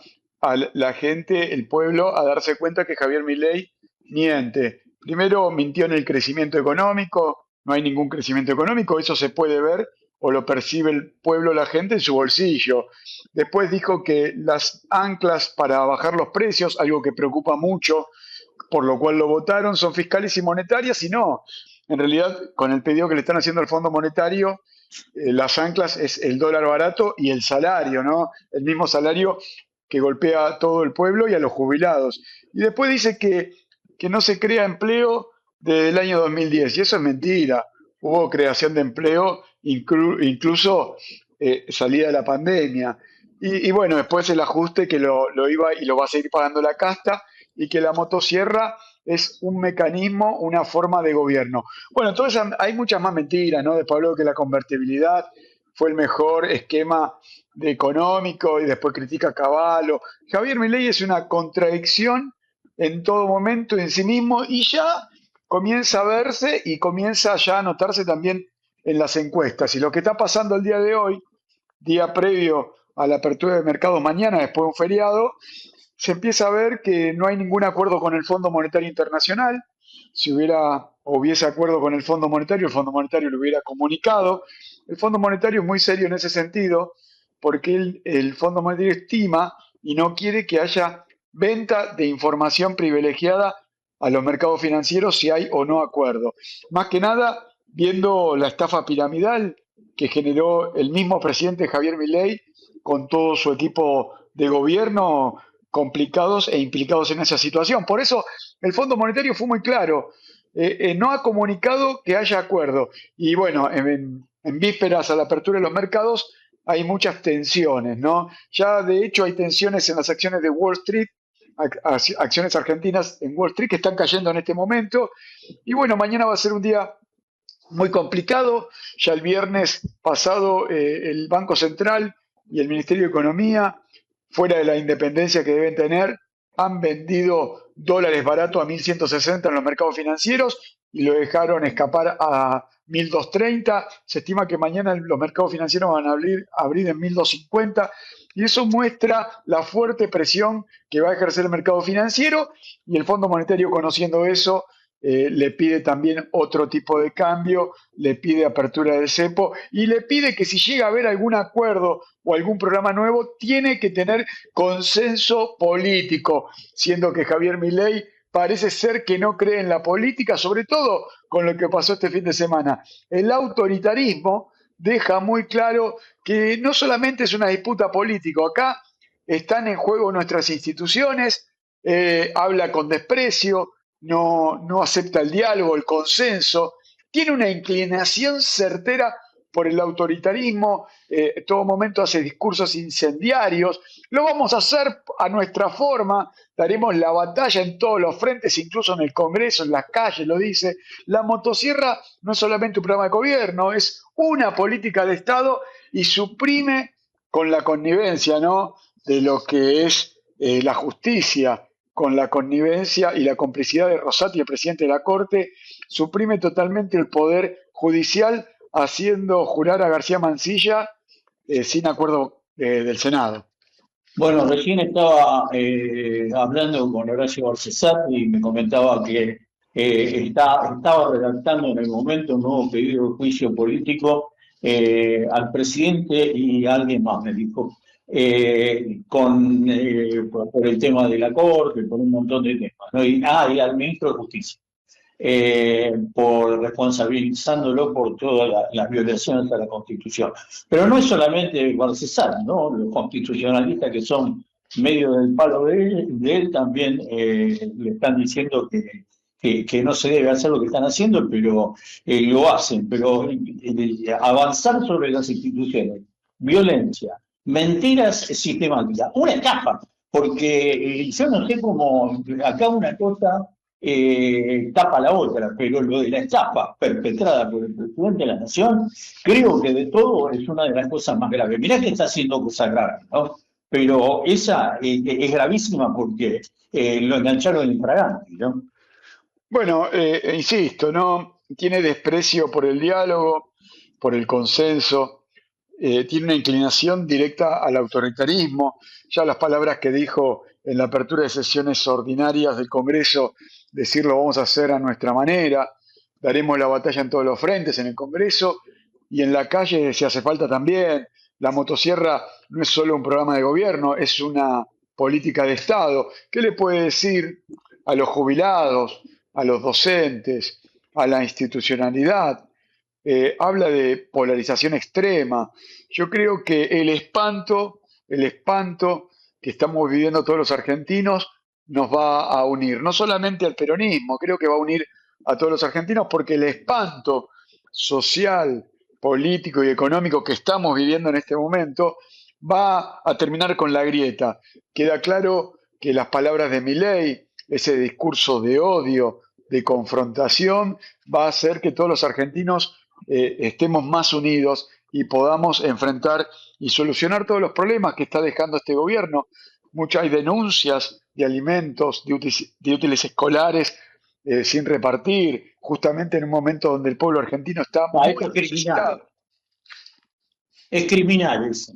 la gente, el pueblo, a darse cuenta que Javier Milei miente. Primero mintió en el crecimiento económico, no hay ningún crecimiento económico, eso se puede ver o lo percibe el pueblo, la gente en su bolsillo. Después dijo que las anclas para bajar los precios, algo que preocupa mucho, por lo cual lo votaron, son fiscales y monetarias, y no. En realidad, con el pedido que le están haciendo al Fondo Monetario, las anclas es el dólar barato y el salario, ¿no? El mismo salario que golpea a todo el pueblo y a los jubilados. Y después dice que no se crea empleo desde el año 2010, y eso es mentira. Hubo creación de empleo, incluso salida de la pandemia. Y bueno, después el ajuste que lo iba y lo va a seguir pagando la casta, y que la motosierra es un mecanismo, una forma de gobierno. Bueno, entonces hay muchas más mentiras, ¿no? Después habló que la convertibilidad fue el mejor esquema económico y después critica a Cavallo. Javier Milei es una contradicción en todo momento en sí mismo y ya comienza a verse y comienza ya a notarse también en las encuestas. Y lo que está pasando el día de hoy, día previo a la apertura de mercados mañana, después de un feriado, se empieza a ver que no hay ningún acuerdo con el Fondo Monetario Internacional. Si hubiese acuerdo con el Fondo Monetario lo hubiera comunicado. El Fondo Monetario es muy serio en ese sentido, porque el Fondo Monetario estima y no quiere que haya venta de información privilegiada a los mercados financieros si hay o no acuerdo. Más que nada, viendo la estafa piramidal que generó el mismo presidente Javier Milei con todo su equipo de gobierno complicados e implicados en esa situación. Por eso el Fondo Monetario fue muy claro, no ha comunicado que haya acuerdo. Y bueno, en vísperas a la apertura de los mercados hay muchas tensiones, ¿no? Ya de hecho hay tensiones en las acciones de Wall Street, acciones argentinas en Wall Street que están cayendo en este momento. Y bueno, mañana va a ser un día muy complicado. Ya el viernes pasado el Banco Central y el Ministerio de Economía, fuera de la independencia que deben tener, han vendido dólares baratos a 1.160 en los mercados financieros y lo dejaron escapar a 1.230. Se estima que mañana los mercados financieros van a abrir en 1.250 y eso muestra la fuerte presión que va a ejercer el mercado financiero y el Fondo Monetario, conociendo eso, le pide también otro tipo de cambio, le pide apertura del cepo y le pide que si llega a haber algún acuerdo o algún programa nuevo, tiene que tener consenso político, siendo que Javier Milei parece ser que no cree en la política, sobre todo con lo que pasó este fin de semana. El autoritarismo deja muy claro que no solamente es una disputa política, acá están en juego nuestras instituciones, habla con desprecio, no acepta el diálogo, el consenso, tiene una inclinación certera por el autoritarismo, en todo momento hace discursos incendiarios. Lo vamos a hacer a nuestra forma, daremos la batalla en todos los frentes, incluso en el Congreso, en las calles, lo dice. La motosierra no es solamente un programa de gobierno, es una política de Estado y suprime con la connivencia, ¿no?, de lo que es la justicia, con la connivencia y la complicidad de Rosati, el presidente de la Corte, suprime totalmente el poder judicial, haciendo jurar a García Mansilla sin acuerdo del Senado. Bueno, recién estaba hablando con Horacio Barcesat y me comentaba que estaba redactando en el momento un nuevo pedido de juicio político al presidente y a alguien más, me dijo, por el tema de la Corte, por un montón de temas, ¿no? Y al ministro de Justicia, por responsabilizándolo por todas las violaciones a la Constitución. Pero no es solamente Barcesat, ¿no? Los constitucionalistas que son medio del palo de él también le están diciendo que no se debe hacer lo que están haciendo, pero lo hacen. Pero avanzar sobre las instituciones, violencia, mentiras sistemáticas, una estafa, porque yo no sé cómo acá una cosa tapa la otra, pero lo de la estafa perpetrada por el presidente de la Nación, creo que de todo es una de las cosas más graves. Mirá que está haciendo cosas graves, ¿no? Pero esa es gravísima porque lo engancharon en infraganti, ¿no? Bueno, insisto, ¿no? Tiene desprecio por el diálogo, por el consenso, tiene una inclinación directa al autoritarismo. Ya las palabras que dijo en la apertura de sesiones ordinarias del Congreso, decirlo vamos a hacer a nuestra manera, daremos la batalla en todos los frentes, en el Congreso y en la calle si hace falta también. La motosierra no es solo un programa de gobierno, es una política de Estado. ¿Qué le puede decir a los jubilados, a los docentes, a la institucionalidad? Habla de polarización extrema. Yo creo que el espanto que estamos viviendo todos los argentinos nos va a unir, no solamente al peronismo, creo que va a unir a todos los argentinos porque el espanto social, político y económico que estamos viviendo en este momento va a terminar con la grieta. Queda claro que las palabras de Milei, ese discurso de odio, de confrontación, va a hacer que todos los argentinos estemos más unidos y podamos enfrentar y solucionar todos los problemas que está dejando este gobierno. Hay denuncias de alimentos, de útiles escolares sin repartir, justamente en un momento donde el pueblo argentino está muy necesitado. Es criminal eso.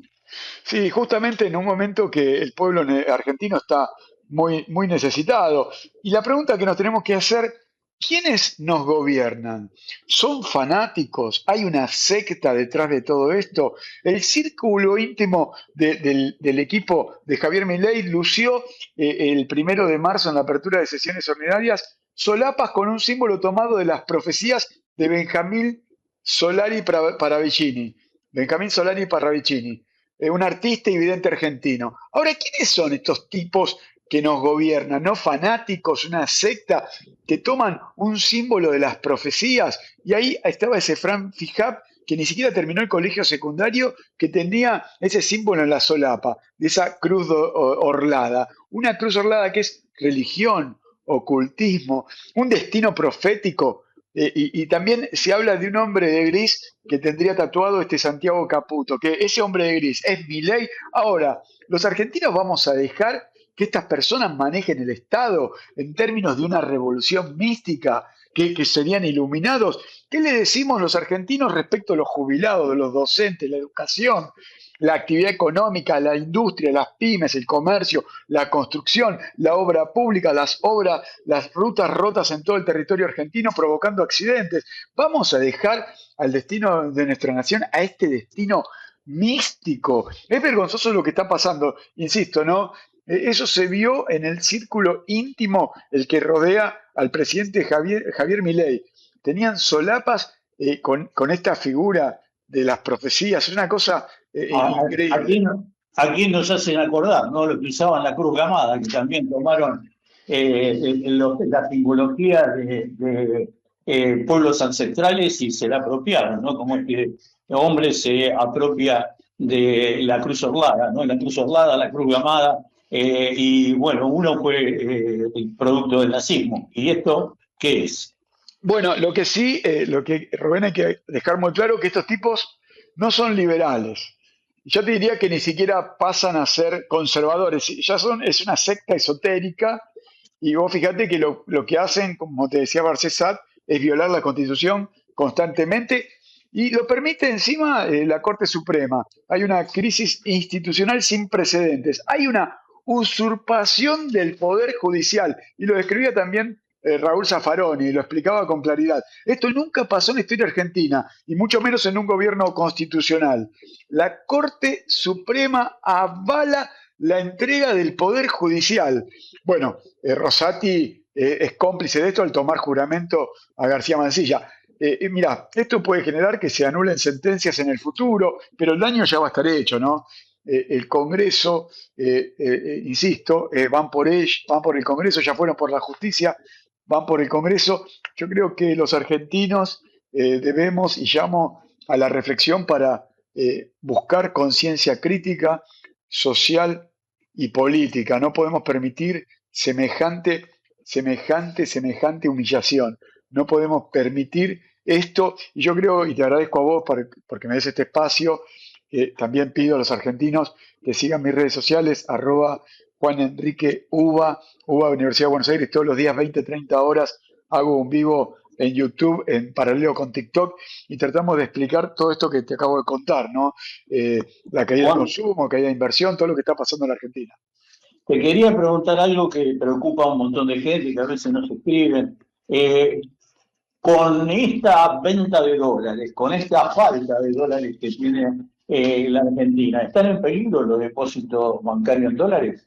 Sí, justamente en un momento que el pueblo argentino está muy necesitado. Y la pregunta que nos tenemos que hacer: ¿quiénes nos gobiernan? ¿Son fanáticos? ¿Hay una secta detrás de todo esto? El círculo íntimo del equipo de Javier Milei lució el 1 de marzo en la apertura de sesiones ordinarias solapas con un símbolo tomado de las profecías de Benjamín Solari Paravicini. Benjamín Solari Paravicini, un artista y vidente argentino. Ahora, ¿quiénes son estos tipos que nos gobiernan? ¿No fanáticos, una secta que toman un símbolo de las profecías? Y ahí estaba ese Fran Fijab, que ni siquiera terminó el colegio secundario, que tenía ese símbolo en la solapa, de esa cruz orlada. Una cruz orlada que es religión, ocultismo, un destino profético. Y también se habla de un hombre de gris que tendría tatuado Santiago Caputo, que ese hombre de gris es Milei. Ahora, los argentinos vamos a dejar que estas personas manejen el Estado en términos de una revolución mística que serían iluminados. ¿Qué le decimos los argentinos respecto a los jubilados, de los docentes, la educación, la actividad económica, la industria, las pymes, el comercio, la construcción, la obra pública, las rutas rotas en todo el territorio argentino provocando accidentes? ¿Vamos a dejar al destino de nuestra nación a este destino místico? Es vergonzoso lo que está pasando, insisto, ¿no? Eso se vio en el círculo íntimo, el que rodea al presidente Javier Milei. Tenían solapas con esta figura de las profecías, es una cosa increíble. Aquí nos hacen acordar, ¿no? Lo que usaban la cruz gamada, que también tomaron la simbología de pueblos ancestrales y se la apropiaron, ¿no? Como que el hombre se apropia de la cruz orlada, ¿no? La cruz orlada, la cruz gamada, y bueno, uno fue el producto del nazismo. ¿Y esto qué es? Bueno, lo que sí, Rubén, hay que dejar muy claro que estos tipos no son liberales. Yo te diría que ni siquiera pasan a ser conservadores. Es una secta esotérica, y vos fíjate que lo que hacen, como te decía Barcesat, es violar la Constitución constantemente, y lo permite encima la Corte Suprema. Hay una crisis institucional sin precedentes. Hay una usurpación del Poder Judicial, y lo describía también Raúl Zaffaroni, lo explicaba con claridad. Esto nunca pasó en la historia argentina, y mucho menos en un gobierno constitucional. La Corte Suprema avala la entrega del Poder Judicial. Bueno, Rosati es cómplice de esto al tomar juramento a García Mansilla. Mirá, esto puede generar que se anulen sentencias en el futuro, pero el daño ya va a estar hecho, ¿no? El Congreso, insisto, van por el Congreso, ya fueron por la justicia, van por el Congreso. Yo creo que los argentinos debemos, y llamo a la reflexión para buscar conciencia crítica, social y política. No podemos permitir semejante humillación. No podemos permitir esto, y yo creo, y te agradezco a vos porque me des este espacio. También pido a los argentinos que sigan mis redes sociales, @JuanEnriqueUva, Universidad de Buenos Aires. Todos los días, 20-30 horas, hago un vivo en YouTube, en paralelo con TikTok, y tratamos de explicar todo esto que te acabo de contar, ¿no? La caída del consumo, caída de inversión, todo lo que está pasando en la Argentina. Te quería preguntar algo que preocupa a un montón de gente, que a veces nos escriben. Con esta venta de dólares, con esta falta de dólares que tiene la Argentina, ¿están en peligro los depósitos bancarios en dólares?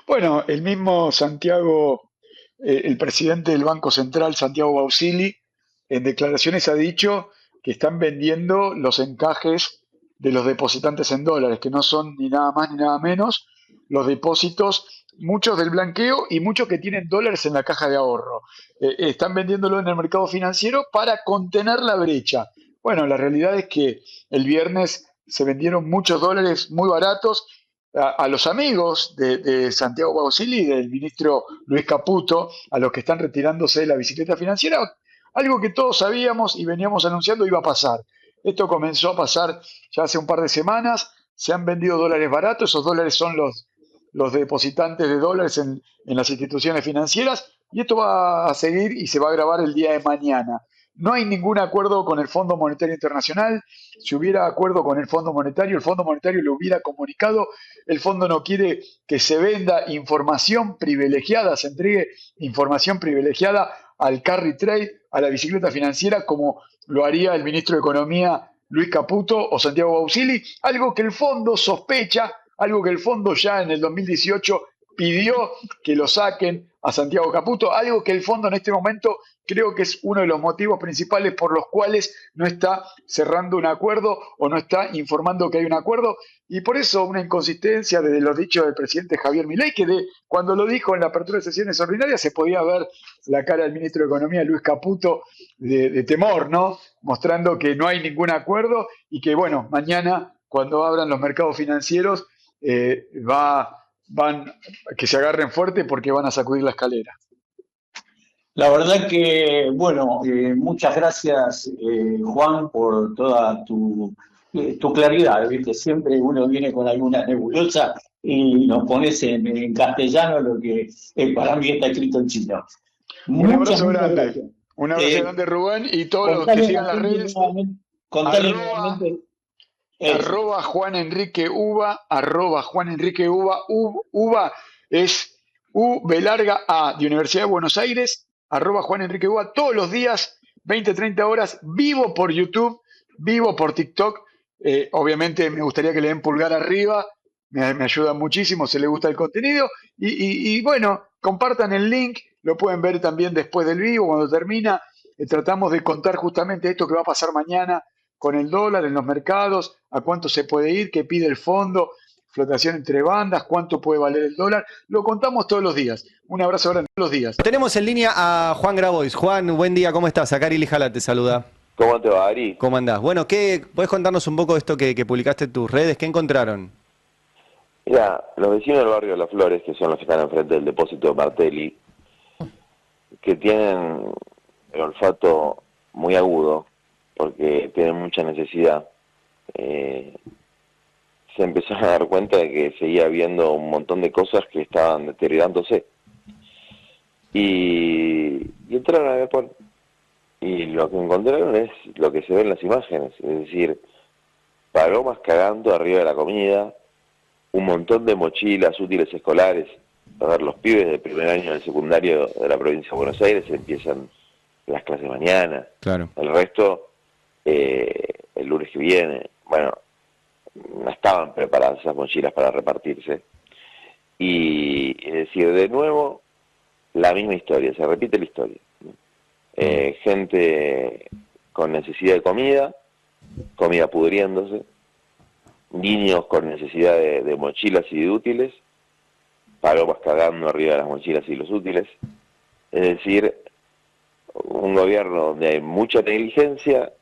Bueno, el mismo Santiago, el presidente del Banco Central, Santiago Bausili, en declaraciones ha dicho que están vendiendo los encajes de los depositantes en dólares, que no son ni nada más ni nada menos los depósitos, muchos del blanqueo y muchos que tienen dólares en la caja de ahorro. Están vendiéndolo en el mercado financiero para contener la brecha. Bueno, la realidad es que el viernes se vendieron muchos dólares muy baratos a los amigos de Santiago Bausili y del ministro Luis Caputo, a los que están retirándose de la bicicleta financiera, algo que todos sabíamos y veníamos anunciando iba a pasar. Esto comenzó a pasar ya hace un par de semanas, se han vendido dólares baratos, esos dólares son los depositantes de dólares en las instituciones financieras, y esto va a seguir y se va a agravar el día de mañana. No hay ningún acuerdo con el Fondo Monetario Internacional. Si hubiera acuerdo con el Fondo Monetario lo hubiera comunicado. El fondo no quiere que se venda información privilegiada, se entregue información privilegiada al carry trade, a la bicicleta financiera, como lo haría el ministro de Economía Luis Caputo o Santiago Bausili, algo que el fondo sospecha, algo que el fondo ya en el 2018 pidió que lo saquen a Santiago Caputo, algo que el fondo en este momento creo que es uno de los motivos principales por los cuales no está cerrando un acuerdo o no está informando que hay un acuerdo, y por eso una inconsistencia de los dichos del presidente Javier Milei, que cuando lo dijo en la apertura de sesiones ordinarias se podía ver la cara del ministro de Economía Luis Caputo de temor, ¿no? Mostrando que no hay ningún acuerdo y que, bueno, mañana cuando abran los mercados financieros van que se agarren fuerte porque van a sacudir la escalera. La verdad que, bueno, muchas gracias, Juan, por toda tu claridad, ¿viste? Siempre uno viene con alguna nebulosa y nos pones en castellano lo que para mí está escrito en chino. Un abrazo grande. Un abrazo grande, Rubén, y todos los que sigan las redes. Arroba Juan Enrique Uva, Uva es U, B larga, A, de Universidad de Buenos Aires, arroba Juan Enrique Uva, todos los días, 20, 30 horas, vivo por YouTube, vivo por TikTok. Obviamente me gustaría que le den pulgar arriba, me ayuda muchísimo si les gusta el contenido. Y bueno, compartan el link, lo pueden ver también después del vivo, cuando termina. Tratamos de contar justamente esto que va a pasar mañana con el dólar en los mercados, a cuánto se puede ir, qué pide el fondo, flotación entre bandas, cuánto puede valer el dólar. Lo contamos todos los días. Un abrazo grande todos los días. Tenemos en línea a Juan Grabois. Juan, buen día, ¿cómo estás? Acá Ari Lijala te saluda. ¿Cómo te va, Ari? ¿Cómo andás? Bueno, ¿podés contarnos un poco de esto que publicaste en tus redes? ¿Qué encontraron? Mira, los vecinos del barrio de Las Flores, que son los que están enfrente del depósito de Martelli, que tienen el olfato muy agudo, porque tienen mucha necesidad, se empezaron a dar cuenta de que seguía habiendo un montón de cosas que estaban deteriorándose. Y entraron a ver y lo que encontraron es lo que se ve en las imágenes, es decir, palomas cagando arriba de la comida, un montón de mochilas útiles escolares. A ver, los pibes del primer año del secundario de la provincia de Buenos Aires empiezan las clases mañana. Claro. El resto el lunes que viene. Bueno, no estaban preparadas esas mochilas para repartirse. Y es decir, de nuevo, la misma historia, se repite la historia. Gente con necesidad de comida pudriéndose, niños con necesidad de mochilas y de útiles, palomas cagando arriba de las mochilas y los útiles. Es decir, un gobierno donde hay mucha negligencia,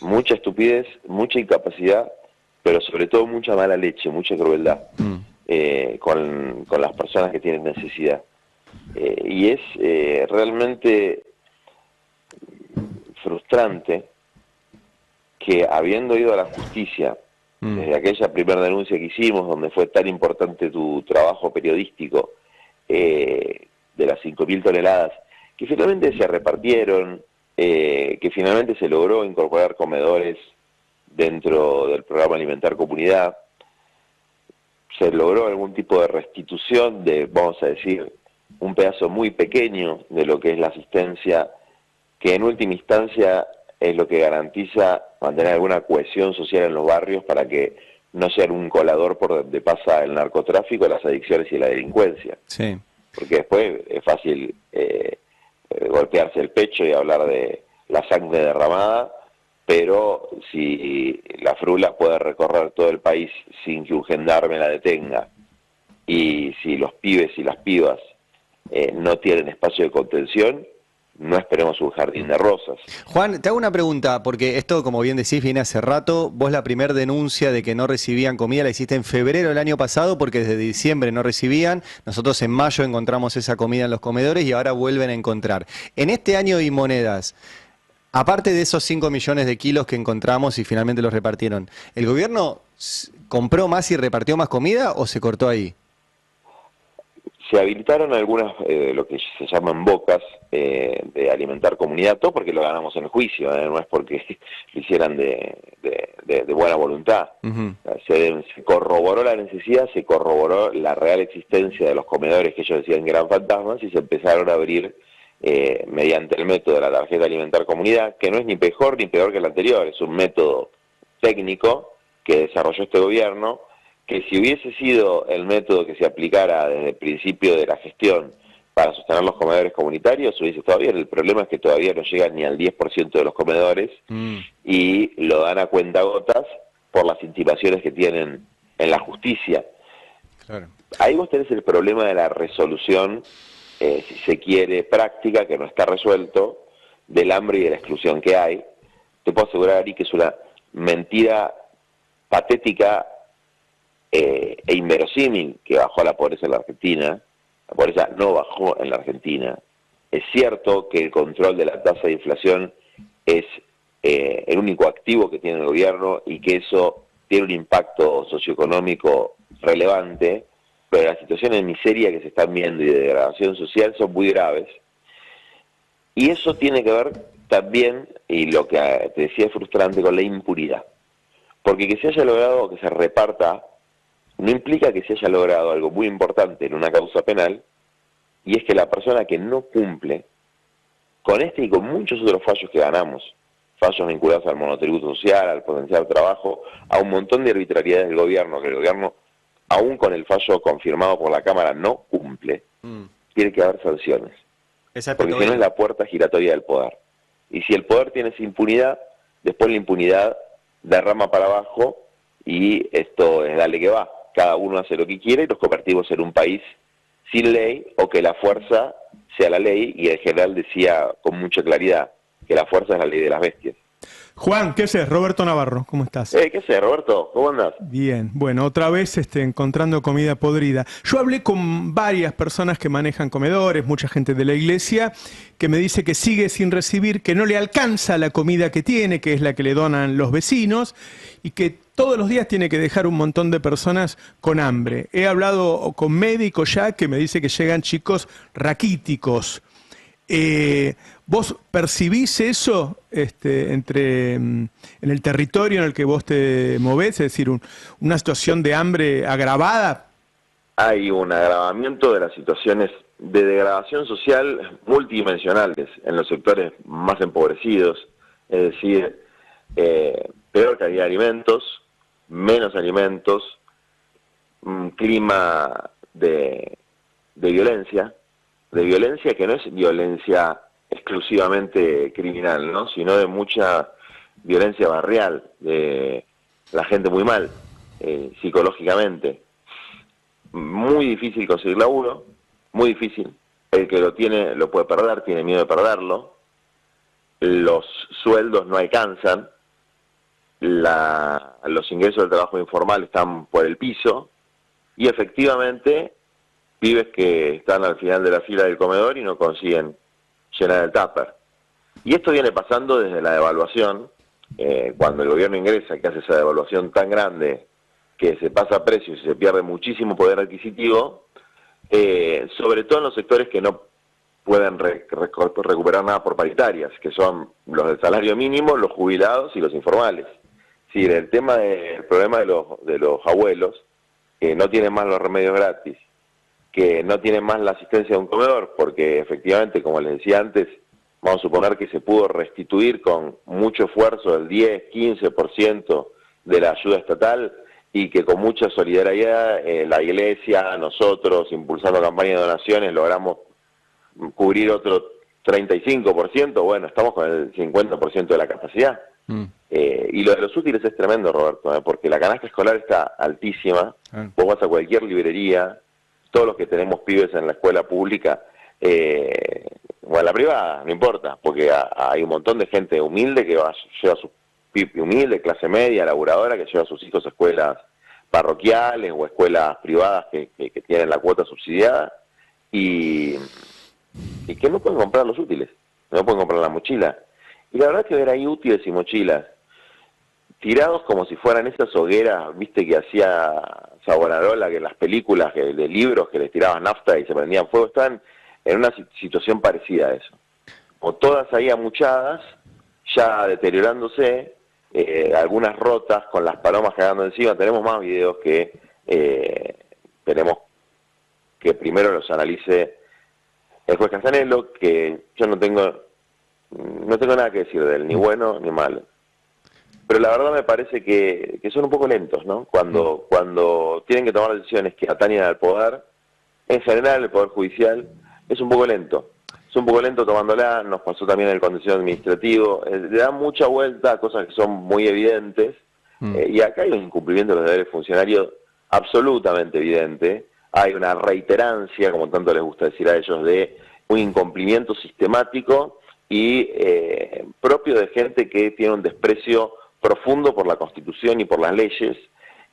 mucha estupidez, mucha incapacidad, pero sobre todo mucha mala leche, mucha crueldad con las personas que tienen necesidad. Y es realmente frustrante que, habiendo ido a la justicia, desde aquella primera denuncia que hicimos, donde fue tan importante tu trabajo periodístico, de las 5.000 toneladas, que finalmente se repartieron, que finalmente se logró incorporar comedores dentro del programa Alimentar Comunidad, se logró algún tipo de restitución de, vamos a decir, un pedazo muy pequeño de lo que es la asistencia, que en última instancia es lo que garantiza mantener alguna cohesión social en los barrios para que no sean un colador por donde pasa el narcotráfico, las adicciones y la delincuencia. Sí. Porque después es fácil golpearse el pecho y hablar de la sangre derramada, pero si la frula puede recorrer todo el país sin que un gendarme la detenga, y si los pibes y las pibas no tienen espacio de contención, no esperemos un jardín de rosas. Juan, te hago una pregunta, porque esto, como bien decís, viene hace rato. Vos la primera denuncia de que no recibían comida la hiciste en febrero del año pasado, porque desde diciembre no recibían. Nosotros en mayo encontramos esa comida en los comedores y ahora vuelven a encontrar. En este año y monedas, aparte de esos 5 millones de kilos que encontramos y finalmente los repartieron, ¿el gobierno compró más y repartió más comida o se cortó ahí? Se habilitaron algunas, lo que se llaman bocas de Alimentar Comunidad, todo porque lo ganamos en el juicio, no es porque lo hicieran de buena voluntad. Se corroboró la necesidad, se corroboró la real existencia de los comedores que ellos decían que eran fantasmas, y se empezaron a abrir mediante el método de la tarjeta Alimentar Comunidad, que no es ni mejor ni peor que el anterior, es un método técnico que desarrolló este gobierno, que si hubiese sido el método que se aplicara desde el principio de la gestión para sostener los comedores comunitarios, hubiese estado bien. El problema es que todavía no llegan ni al 10% de los comedores y lo dan a cuentagotas por las intimaciones que tienen en la justicia. Claro. Ahí vos tenés el problema de la resolución, si se quiere, práctica, que no está resuelto, del hambre y de la exclusión que hay. Te puedo asegurar, Ari, que es una mentira patética e inverosímil que bajó la pobreza en la Argentina. La pobreza no bajó en la Argentina. Es cierto que el control de la tasa de inflación es el único activo que tiene el gobierno y que eso tiene un impacto socioeconómico relevante, pero las situaciones de miseria que se están viendo y de degradación social son muy graves. Y eso tiene que ver también, y lo que te decía es frustrante, con la impunidad. Porque que se haya logrado que se reparta, no implica que se haya logrado algo muy importante en una causa penal, y es que la persona que no cumple con este y con muchos otros fallos que ganamos, fallos vinculados al monotributo social, al potencial trabajo, a un montón de arbitrariedades del gobierno, que el gobierno, aún con el fallo confirmado por la Cámara, no cumple, tiene que haber sanciones. Porque si no es la puerta giratoria del poder. Y si el poder tiene esa impunidad, después la impunidad derrama para abajo y esto es dale que va. Cada uno hace lo que quiere y nos convertimos en un país sin ley, o que la fuerza sea la ley, y el general decía con mucha claridad que la fuerza es la ley de las bestias. Juan, ¿qué haces? Roberto Navarro, ¿cómo estás? ¿Qué haces, Roberto? ¿Cómo andas? Bien, bueno, otra vez encontrando comida podrida. Yo hablé con varias personas que manejan comedores, mucha gente de la iglesia, que me dice que sigue sin recibir, que no le alcanza la comida que tiene, que es la que le donan los vecinos, y que todos los días tiene que dejar un montón de personas con hambre. He hablado con médicos ya que me dice que llegan chicos raquíticos. ¿Vos percibís eso en el territorio en el que vos te movés? Es decir, una situación de hambre agravada. Hay un agravamiento de las situaciones de degradación social multidimensionales en los sectores más empobrecidos, es decir, peor calidad de alimentos, menos alimentos, un clima de violencia que no es violencia exclusivamente criminal, ¿no? Sino de mucha violencia barrial, de la gente muy mal, psicológicamente. Muy difícil conseguir laburo, muy difícil. El que lo tiene lo puede perder, tiene miedo de perderlo. Los sueldos no alcanzan. Los ingresos del trabajo informal están por el piso. Y efectivamente, pibes que están al final de la fila del comedor y no consiguen llenar el tupper. Y esto viene pasando desde la devaluación, cuando el gobierno ingresa, que hace esa devaluación tan grande que se pasa a precios y se pierde muchísimo poder adquisitivo, sobre todo en los sectores que no pueden recuperar nada por paritarias, que son los del salario mínimo, los jubilados y los informales. Sí, el problema de los abuelos, que no tienen más los remedios gratis, que no tienen más la asistencia de un comedor, porque efectivamente, como les decía antes, vamos a suponer que se pudo restituir con mucho esfuerzo el 10-15% de la ayuda estatal, y que con mucha solidaridad la iglesia, nosotros, impulsando campañas de donaciones, logramos cubrir otro 35%, bueno, estamos con el 50% de la capacidad. Y lo de los útiles es tremendo, Roberto, porque la canasta escolar está altísima. Vos vas a cualquier librería, todos los que tenemos pibes en la escuela pública, o en la privada, no importa, porque hay un montón de gente humilde que lleva su humilde, clase media, laburadora, que lleva a sus hijos a escuelas parroquiales o escuelas privadas que tienen la cuota subsidiada, y que no pueden comprar los útiles, no pueden comprar la mochila. Y la verdad es que ver ahí útiles y mochilas tirados como si fueran esas hogueras, viste, que hacía Savonarola, que en las películas de libros que les tiraban nafta y se prendían fuego, están en una situación parecida a eso. O todas ahí amuchadas, ya deteriorándose, algunas rotas, con las palomas cagando encima. Tenemos más videos que tenemos que primero los analice el juez Casanello, que yo no tengo nada que decir de él, ni bueno ni malo. Pero la verdad me parece que son un poco lentos, ¿no? Cuando tienen que tomar decisiones que atañen al poder, en general el Poder Judicial es un poco lento. Es un poco lento tomándola, nos pasó también en el contencioso administrativo, le dan mucha vuelta a cosas que son muy evidentes, y acá hay un incumplimiento de los deberes funcionarios absolutamente evidente. Hay una reiterancia, como tanto les gusta decir a ellos, de un incumplimiento sistemático y propio de gente que tiene un desprecio profundo por la Constitución y por las leyes,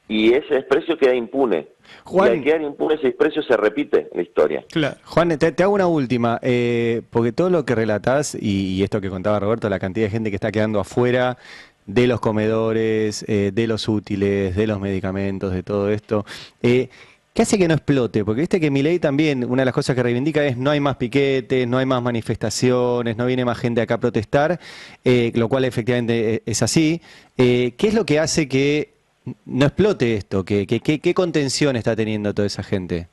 y ese desprecio queda impune. Juan, y al quedar impune ese desprecio se repite en la historia. Claro. Juan, te hago una última, porque todo lo que relatás y esto que contaba Roberto, la cantidad de gente que está quedando afuera de los comedores, de los útiles, de los medicamentos, de todo esto, ¿Qué hace que no explote? Porque viste que Milei también, una de las cosas que reivindica es no hay más piquetes, no hay más manifestaciones, no viene más gente acá a protestar, lo cual efectivamente es así. ¿Qué es lo que hace que no explote esto? ¿Qué contención está teniendo toda esa gente?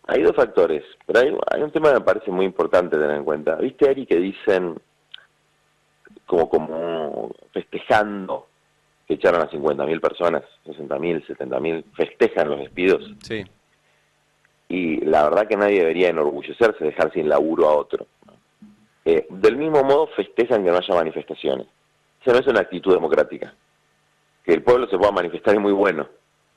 Hay dos factores, pero hay un tema que me parece muy importante tener en cuenta. ¿Viste, Ari, que dicen como festejando que echaron a 50.000 personas, 60.000, 70.000, festejan los despidos? Sí. Y la verdad que nadie debería enorgullecerse de dejar sin laburo a otro. Del mismo modo festejan que no haya manifestaciones. Esa no es una actitud democrática. Que el pueblo se pueda manifestar es muy bueno,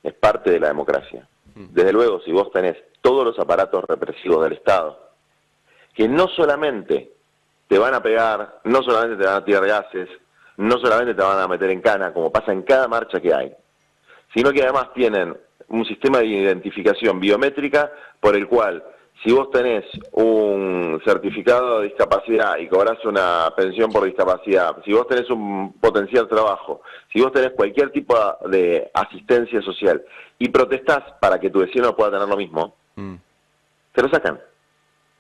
es parte de la democracia. Desde luego, si vos tenés todos los aparatos represivos del Estado, que no solamente te van a pegar, no solamente te van a tirar gases, no solamente te van a meter en cana, como pasa en cada marcha que hay, sino que además tienen un sistema de identificación biométrica por el cual, si vos tenés un certificado de discapacidad y cobrás una pensión por discapacidad, si vos tenés un potencial trabajo, si vos tenés cualquier tipo de asistencia social y protestás para que tu vecino pueda tener lo mismo, te lo sacan.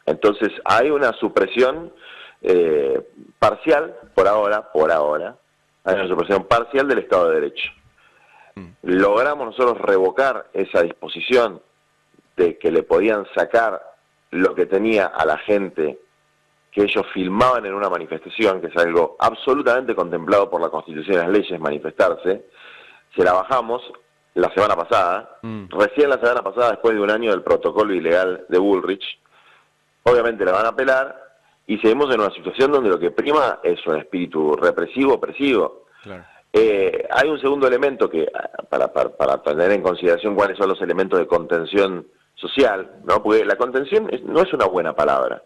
Entonces hay una supresión parcial, por ahora, hay una supresión parcial del Estado de Derecho. Logramos nosotros revocar esa disposición de que le podían sacar lo que tenía a la gente que ellos filmaban en una manifestación, que es algo absolutamente contemplado por la Constitución y las leyes, manifestarse. Se la bajamos la semana pasada, recién la semana pasada, después de un año del protocolo ilegal de Bullrich. Obviamente la van a apelar y seguimos en una situación donde lo que prima es un espíritu represivo, opresivo. Claro. Hay un segundo elemento que, para tener en consideración cuáles son los elementos de contención social, ¿no? Porque la contención no es una buena palabra.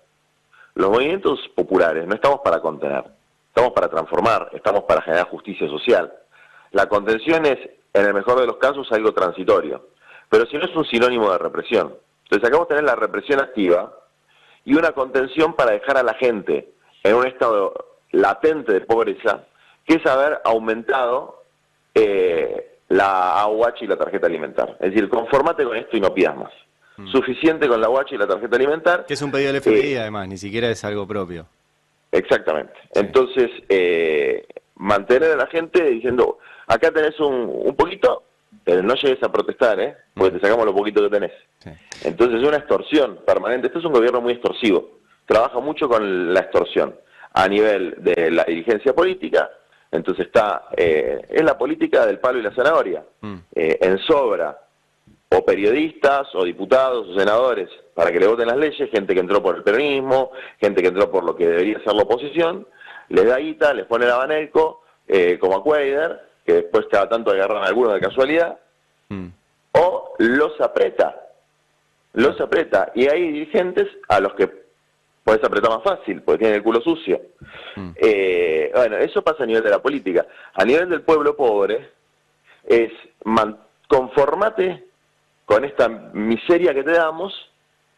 Los movimientos populares no estamos para contener, estamos para transformar, estamos para generar justicia social. La contención es, en el mejor de los casos, algo transitorio, pero si no es un sinónimo de represión. Entonces acá vamos a tener la represión activa y una contención para dejar a la gente en un estado latente de pobreza, que es haber aumentado la AUH y la tarjeta alimentar. Es decir, conformate con esto y no pidas más. Suficiente con la AUH y la tarjeta alimentar. Que es un pedido del FMI además, ni siquiera es algo propio. Exactamente. Sí. Entonces, mantener a la gente diciendo, acá tenés un poquito, pero no llegues a protestar, porque te sacamos lo poquito que tenés. Sí. Entonces es una extorsión permanente. Este es un gobierno muy extorsivo. Trabaja mucho con la extorsión a nivel de la dirigencia política. Entonces es la política del palo y la zanahoria. En sobra o periodistas, o diputados, o senadores, para que le voten las leyes, gente que entró por el peronismo, gente que entró por lo que debería ser la oposición, les da guita, les pone la Banelco, como a Cuader, que después cada tanto agarran a algunos de casualidad, o los aprieta, y hay dirigentes a los que podés apretar más fácil, porque tienen el culo sucio. Bueno, eso pasa a nivel de la política. A nivel del pueblo pobre, es conformate con esta miseria que te damos,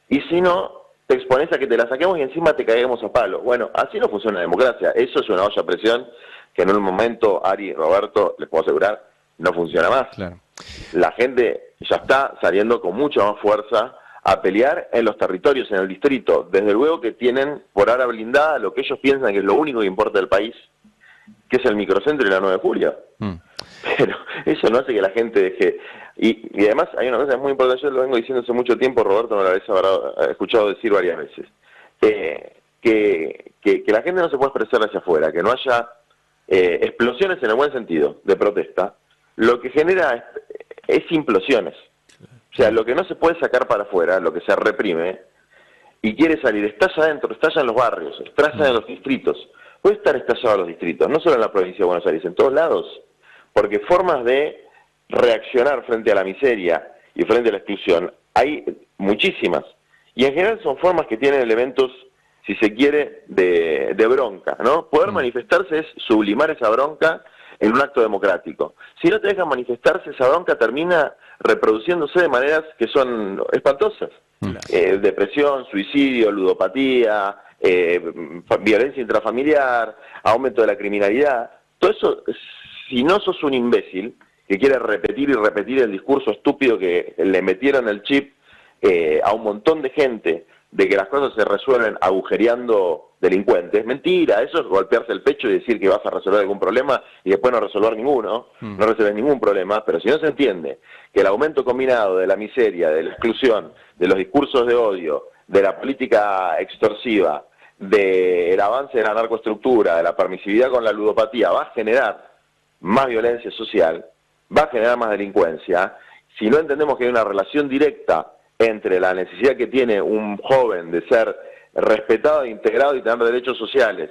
y si no, te expones a que te la saquemos y encima te caigamos a palo. Bueno, así no funciona la democracia. Eso es una olla a presión que en un momento, Ari, Roberto, les puedo asegurar, no funciona más. Claro. La gente ya está saliendo con mucha más fuerza a pelear en los territorios, en el distrito. Desde luego que tienen por ahora blindada lo que ellos piensan que es lo único que importa del país, que es el microcentro y la 9 de julio. Pero eso no hace que la gente deje. Y además hay una cosa que es muy importante, yo lo vengo diciendo hace mucho tiempo, Roberto me lo habéis escuchado decir varias veces, que la gente no se puede expresar hacia afuera, que no haya explosiones en el buen sentido de protesta, lo que genera es implosiones. O sea, lo que no se puede sacar para afuera, lo que se reprime y quiere salir, estalla adentro, estalla en los barrios, estalla en los distritos. Puede estar estallado en los distritos, no solo en la provincia de Buenos Aires, en todos lados. Porque formas de reaccionar frente a la miseria y frente a la exclusión hay muchísimas. Y en general son formas que tienen elementos, si se quiere, de bronca, ¿no? Poder manifestarse es sublimar esa bronca en un acto democrático. Si no te dejan manifestarse, esa bronca termina reproduciéndose de maneras que son espantosas. Depresión, suicidio, ludopatía, violencia intrafamiliar, aumento de la criminalidad. Todo eso, si no sos un imbécil, que quiere repetir y repetir el discurso estúpido que le metieron el chip a un montón de gente de que las cosas se resuelven agujereando delincuentes. Mentira, eso es golpearse el pecho y decir que vas a resolver algún problema y después no resolver ninguno, no resolver ningún problema, pero si no se entiende que el aumento combinado de la miseria, de la exclusión, de los discursos de odio, de la política extorsiva, del avance de la narcoestructura, de la permisividad con la ludopatía, va a generar más violencia social, va a generar más delincuencia. Si no entendemos que hay una relación directa entre la necesidad que tiene un joven de ser respetado, integrado y tener derechos sociales,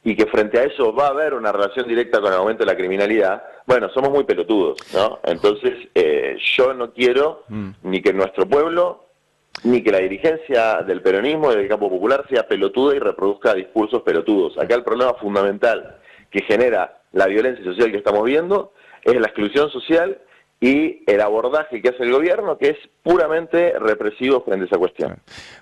y que frente a eso va a haber una relación directa con el aumento de la criminalidad, bueno, somos muy pelotudos, ¿no? Entonces, yo no quiero ni que nuestro pueblo, ni que la dirigencia del peronismo y del campo popular sea pelotuda y reproduzca discursos pelotudos. Acá el problema fundamental que genera la violencia social que estamos viendo es la exclusión social y el abordaje que hace el gobierno, que es puramente represivo frente a esa cuestión.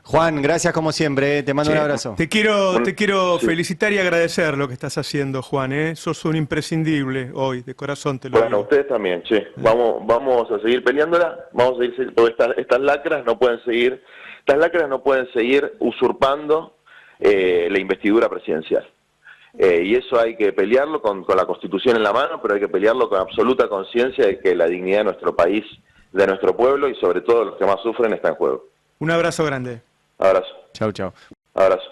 Juan, gracias como siempre, te mando un abrazo. Te quiero felicitar y agradecer lo que estás haciendo, Juan, Sos un imprescindible hoy, de corazón te lo digo. Bueno, ustedes también, vamos a seguir peleándola, vamos a seguir, porque estas lacras no pueden seguir usurpando la investidura presidencial. Y eso hay que pelearlo con la Constitución en la mano, pero hay que pelearlo con absoluta conciencia de que la dignidad de nuestro país, de nuestro pueblo y sobre todo los que más sufren está en juego. Un abrazo grande. Abrazo. Chau, chau. Abrazo.